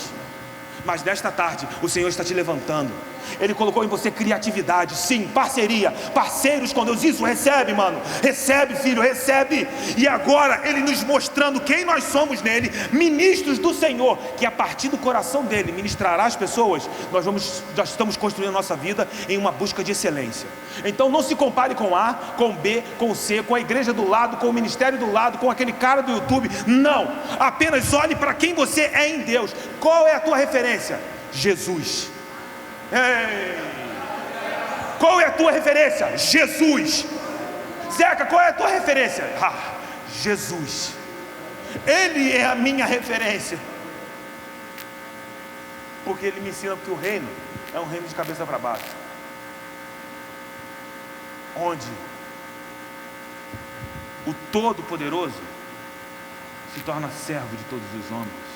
Mas nesta tarde o Senhor está te levantando. Ele colocou em você criatividade, sim, parceria, parceiros com Deus. Isso, recebe, mano, recebe, filho, recebe. E agora Ele nos mostrando quem nós somos nele, ministros do Senhor, que a partir do coração dele ministrará as pessoas. Nós estamos construindo a nossa vida em uma busca de excelência. Então não se compare com A, com B, com C, com a igreja do lado, com o ministério do lado, com aquele cara do YouTube. Não, apenas olhe para quem você é em Deus. Qual é a tua referência? Jesus. Ei. qual é a tua referência? Jesus. Zeca, qual é a tua referência? Jesus. Ele é a minha referência, porque ele me ensina que o reino é um reino de cabeça para baixo, onde o Todo-Poderoso se torna servo de todos os homens.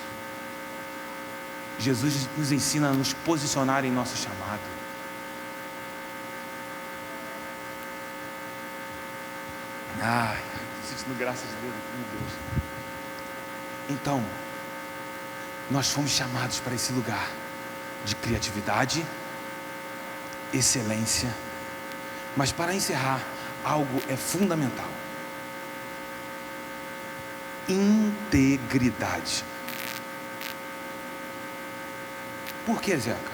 Jesus nos ensina a nos posicionar em nosso chamado. Sentindo graça de Deus, meu Deus. Então, nós fomos chamados para esse lugar de criatividade, excelência, mas para encerrar, algo é fundamental: integridade. Por que, Zeca?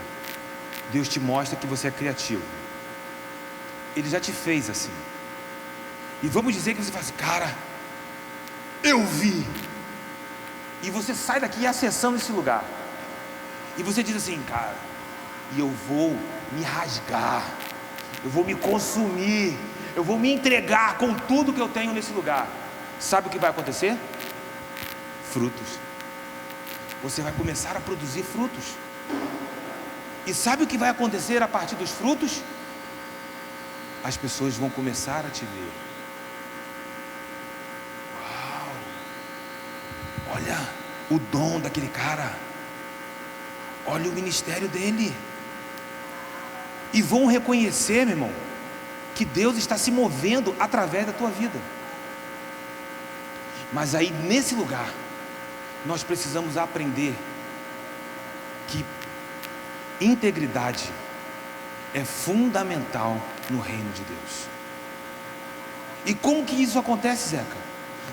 Deus te mostra que você é criativo. Ele já te fez assim. E vamos dizer que você fala assim: cara, eu vi. E você sai daqui acessando esse lugar. E você diz assim: cara, e eu vou me rasgar, eu vou me consumir, eu vou me entregar com tudo que eu tenho nesse lugar. Sabe o que vai acontecer? Frutos. Você vai começar a produzir frutos. E sabe o que vai acontecer a partir dos frutos? As pessoas vão começar a te ver. Uau! Olha o dom daquele cara. Olha o ministério dele. E vão reconhecer, meu irmão, que Deus está se movendo através da tua vida. Mas aí, nesse lugar, nós precisamos aprender que integridade é fundamental no reino de Deus. E como que isso acontece, Zeca?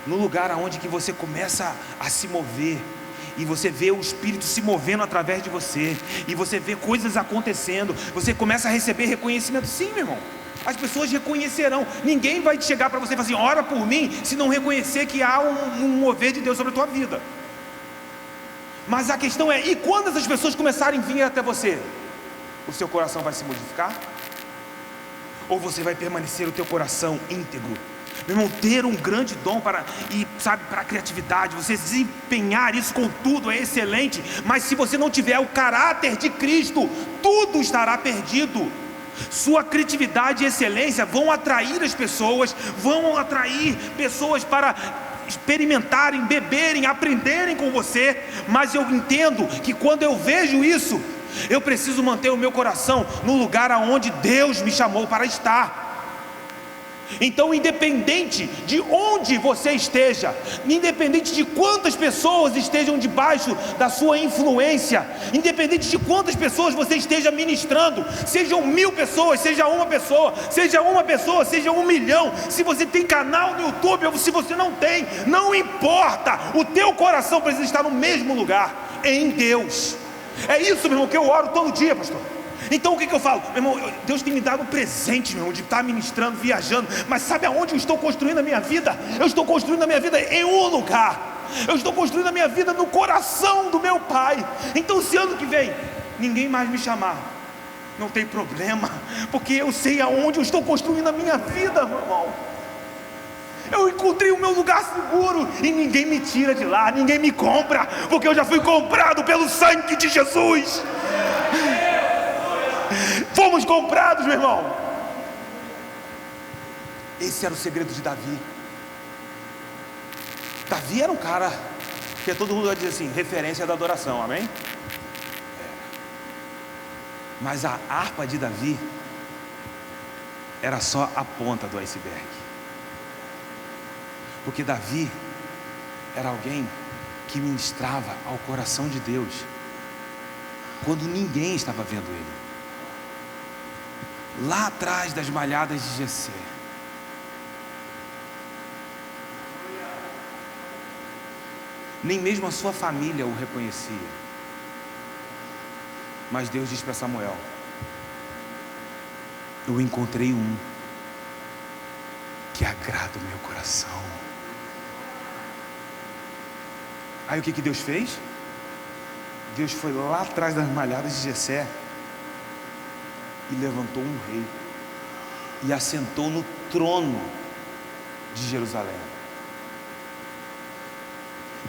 No lugar onde que você começa a se mover, e você vê o Espírito se movendo através de você, e você vê coisas acontecendo, você começa a receber reconhecimento. Sim, meu irmão, as pessoas reconhecerão. Ninguém vai chegar para você e falar assim: ora por mim, se não reconhecer que há um mover de Deus sobre a tua vida. Mas a questão é: e quando essas pessoas começarem a vir até você, o seu coração vai se modificar? Ou você vai permanecer o teu coração íntegro? Meu irmão, ter um grande dom para a criatividade, você desempenhar isso com tudo é excelente, mas se você não tiver o caráter de Cristo, tudo estará perdido. Sua criatividade e excelência vão atrair as pessoas, vão atrair pessoas para experimentarem, beberem, aprenderem com você. Mas eu entendo que quando eu vejo isso, eu preciso manter o meu coração no lugar aonde Deus me chamou para estar. Então, independente de onde você esteja, independente de quantas pessoas estejam debaixo da sua influência, independente de quantas pessoas você esteja ministrando, sejam 1000 pessoas, seja uma pessoa, seja 1 milhão, se você tem canal no YouTube ou se você não tem, não importa, o teu coração precisa estar no mesmo lugar, em Deus. É isso, meu irmão, que eu oro todo dia, pastor. Então o que eu falo? Meu irmão, Deus tem me dado um presente, meu irmão, de estar ministrando, viajando. Mas sabe aonde eu estou construindo a minha vida? Eu estou construindo a minha vida em um lugar. Eu estou construindo a minha vida no coração do meu Pai. Então se ano que vem ninguém mais me chamar, não tem problema, porque eu sei aonde eu estou construindo a minha vida, meu irmão. Eu encontrei o meu lugar seguro e ninguém me tira de lá, ninguém me compra, porque eu já fui comprado pelo sangue de Jesus. Fomos comprados, meu irmão. Esse era o segredo de Davi. Davi era um cara que todo mundo vai dizer assim, referência da adoração, amém? Mas a harpa de Davi era só a ponta do iceberg. Porque Davi era alguém que ministrava ao coração de Deus quando ninguém estava vendo ele. Lá atrás das malhadas de Jessé. Nem mesmo a sua família o reconhecia. Mas Deus diz para Samuel: eu encontrei um que agrada o meu coração. Aí o que Deus fez? Deus foi lá atrás das malhadas de Jessé e levantou um rei. e assentou no trono de Jerusalém.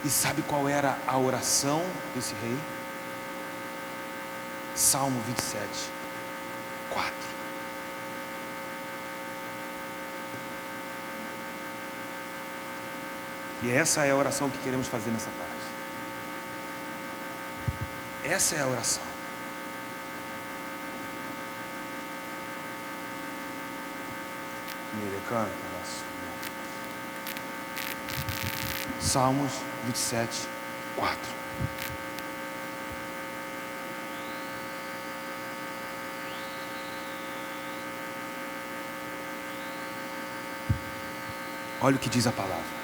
E sabe qual era a oração desse rei? Salmo 27, 4. E essa é a oração que queremos fazer nessa tarde. Essa é a oração. Ele canta, Salmos 27, 4. Olha o que diz a palavra.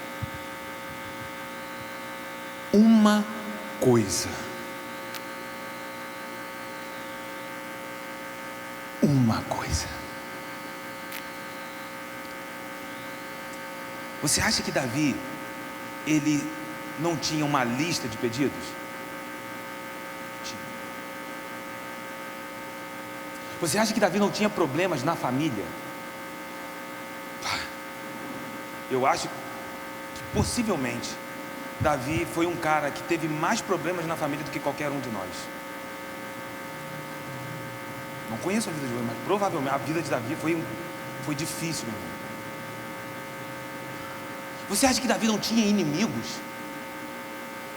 Uma coisa. Uma coisa. Você acha que Davi, ele não tinha uma lista de pedidos? Tinha. Você acha que Davi não tinha problemas na família? Eu acho que possivelmente Davi foi um cara que teve mais problemas na família do que qualquer um de nós. Não conheço a vida de Davi, mas provavelmente a vida de Davi foi difícil, meu irmão. Você acha que Davi não tinha inimigos?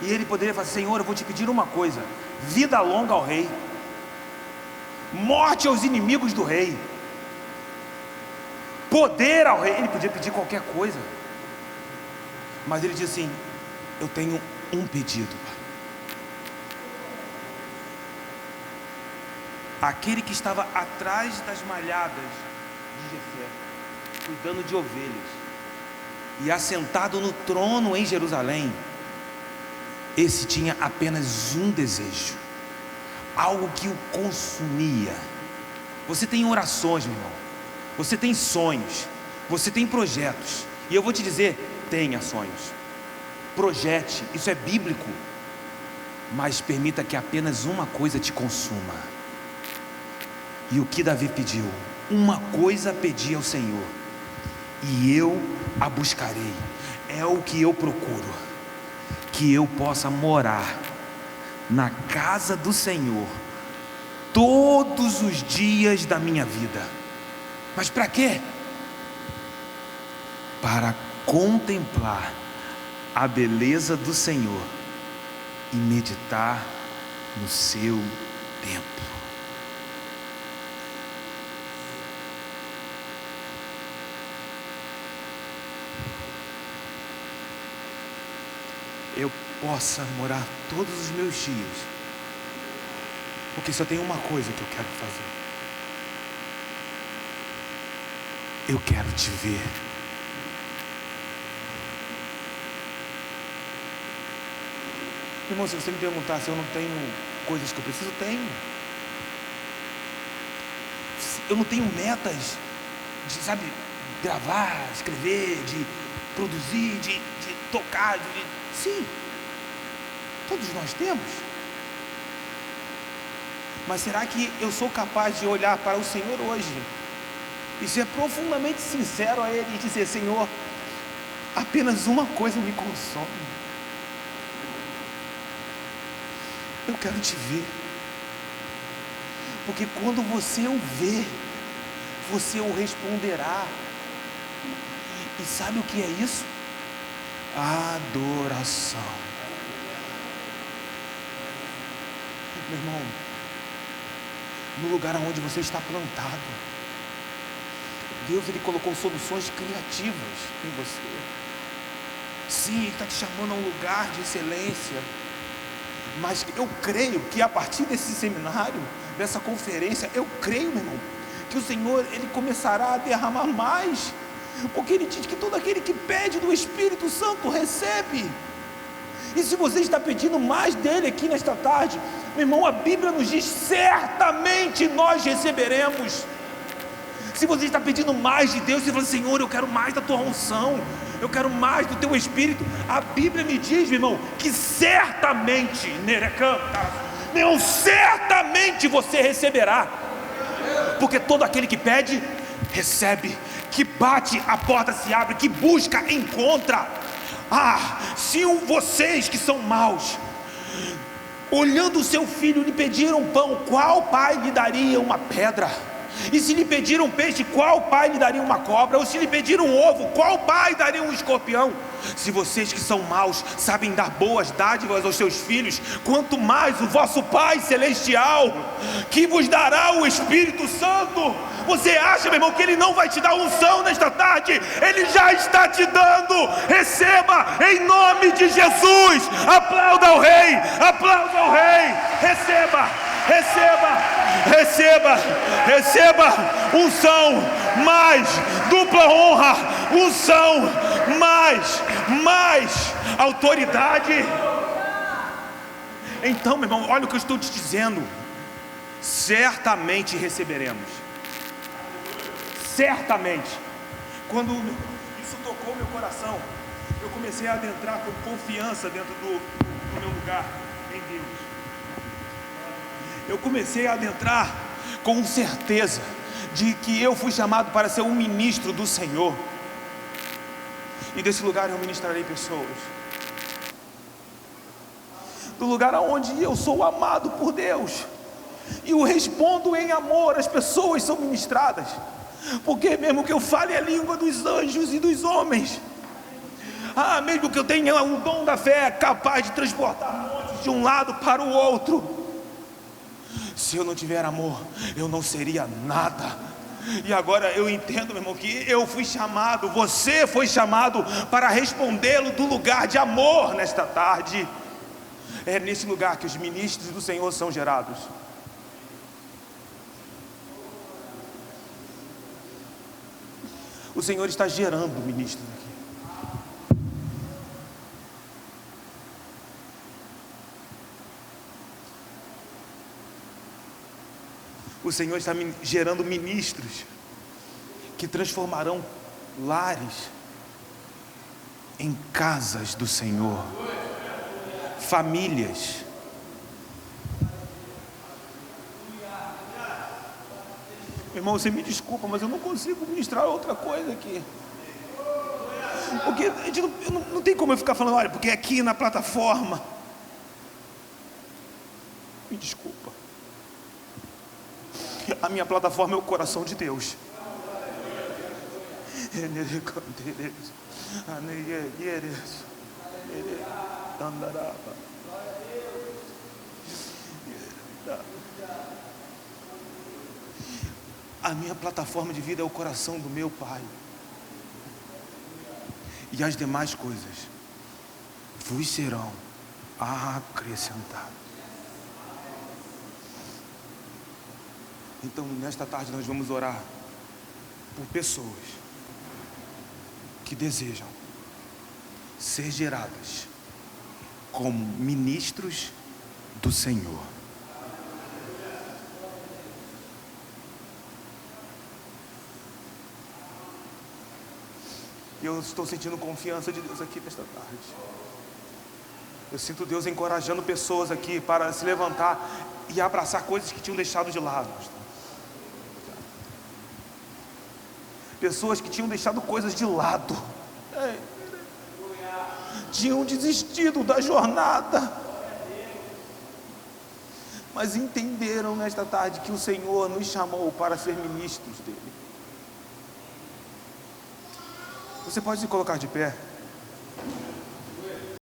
E ele poderia falar: Senhor, eu vou te pedir uma coisa: vida longa ao rei, morte aos inimigos do rei, poder ao rei. Ele podia pedir qualquer coisa, mas ele diz assim: eu tenho um pedido. Aquele que estava atrás das malhadas de Jessé, cuidando de ovelhas, e assentado no trono em Jerusalém, esse tinha apenas um desejo, algo que o consumia. Você tem orações, meu irmão, você tem sonhos, você tem projetos, e eu vou te dizer: tenha sonhos, projete, isso é bíblico, mas permita que apenas uma coisa te consuma. E o que Davi pediu? Uma coisa pedi ao Senhor, e eu a buscarei. É o que eu procuro, que eu possa morar na casa do Senhor todos os dias da minha vida. Mas para quê? Para contemplar a beleza do Senhor e meditar no seu templo. Eu possa morar todos os meus dias, porque só tem uma coisa que eu quero fazer: eu quero te ver. Irmão, se você me perguntar se eu não tenho coisas que eu preciso, tenho. Eu não tenho metas de, sabe, gravar, escrever, de produzir, de tocar, sim, todos nós temos. Mas será que eu sou capaz de olhar para o Senhor hoje e ser profundamente sincero a Ele e dizer: Senhor, apenas uma coisa me consome, eu quero te ver. Porque quando você o vê, você o responderá. E sabe o que é isso? Adoração. Meu irmão, no lugar onde você está plantado, Deus, Ele colocou soluções criativas em você. Sim, Ele está te chamando a um lugar de excelência. Mas eu creio que a partir desse seminário, dessa conferência, eu creio, meu irmão, que o Senhor, Ele começará a derramar mais. Porque Ele diz que todo aquele que pede do Espírito Santo recebe. E se você está pedindo mais dele aqui nesta tarde, meu irmão, a Bíblia nos diz: certamente nós receberemos. Se você está pedindo mais de Deus, você fala: Senhor, eu quero mais da tua unção, eu quero mais do teu Espírito, a Bíblia me diz, meu irmão, que certamente, meu irmão, certamente você receberá. Porque todo aquele que pede, recebe, que bate, a porta se abre, que busca, encontra. Se vocês que são maus, olhando o seu filho, lhe pediram pão, qual pai lhe daria uma pedra? E se lhe pediram peixe, qual pai lhe daria uma cobra? Ou se lhe pediram um ovo, qual pai daria um escorpião? Se vocês que são maus sabem dar boas dádivas aos seus filhos, quanto mais o vosso Pai Celestial, que vos dará o Espírito Santo. Você acha, meu irmão, que Ele não vai te dar unção nesta tarde? Ele já está te dando. Receba em nome de Jesus. Aplauda ao Rei, aplauda ao Rei. Receba, receba, receba, receba unção, mais dupla honra, unção, mais autoridade. Então, meu irmão, olha o que eu estou te dizendo. Certamente receberemos. Certamente. Quando isso tocou meu coração, eu comecei a adentrar com confiança dentro do meu lugar em Deus. Eu comecei a adentrar com certeza de que eu fui chamado para ser um ministro do Senhor. E desse lugar eu ministrarei pessoas. Do lugar onde eu sou amado por Deus e o respondo em amor, as pessoas são ministradas. Porque mesmo que eu fale a língua dos anjos e dos homens, mesmo que eu tenha o dom da fé capaz de transportar montes de um lado para o outro, se eu não tiver amor, eu não seria nada. E agora eu entendo, meu irmão, que eu fui chamado, você foi chamado para respondê-lo do lugar de amor nesta tarde. É nesse lugar que os ministros do Senhor são gerados. O Senhor está gerando ministros aqui. O Senhor está gerando ministros que transformarão lares em casas do Senhor, famílias. Meu irmão, você me desculpa, mas eu não consigo ministrar outra coisa aqui. Porque não tem como eu ficar falando, olha, porque aqui na plataforma. Me desculpa. A minha plataforma é o coração de Deus. A minha plataforma de vida é o coração do meu Pai. E as demais coisas vos serão acrescentadas. Então, nesta tarde nós vamos orar por pessoas que desejam ser geradas como ministros do Senhor. E eu estou sentindo confiança de Deus aqui nesta tarde. Eu sinto Deus encorajando pessoas aqui para se levantar e abraçar coisas que tinham deixado de lado. Pessoas que tinham deixado coisas de lado, tinham desistido da jornada, mas entenderam nesta tarde que o Senhor nos chamou para ser ministros dele. Você pode se colocar de pé?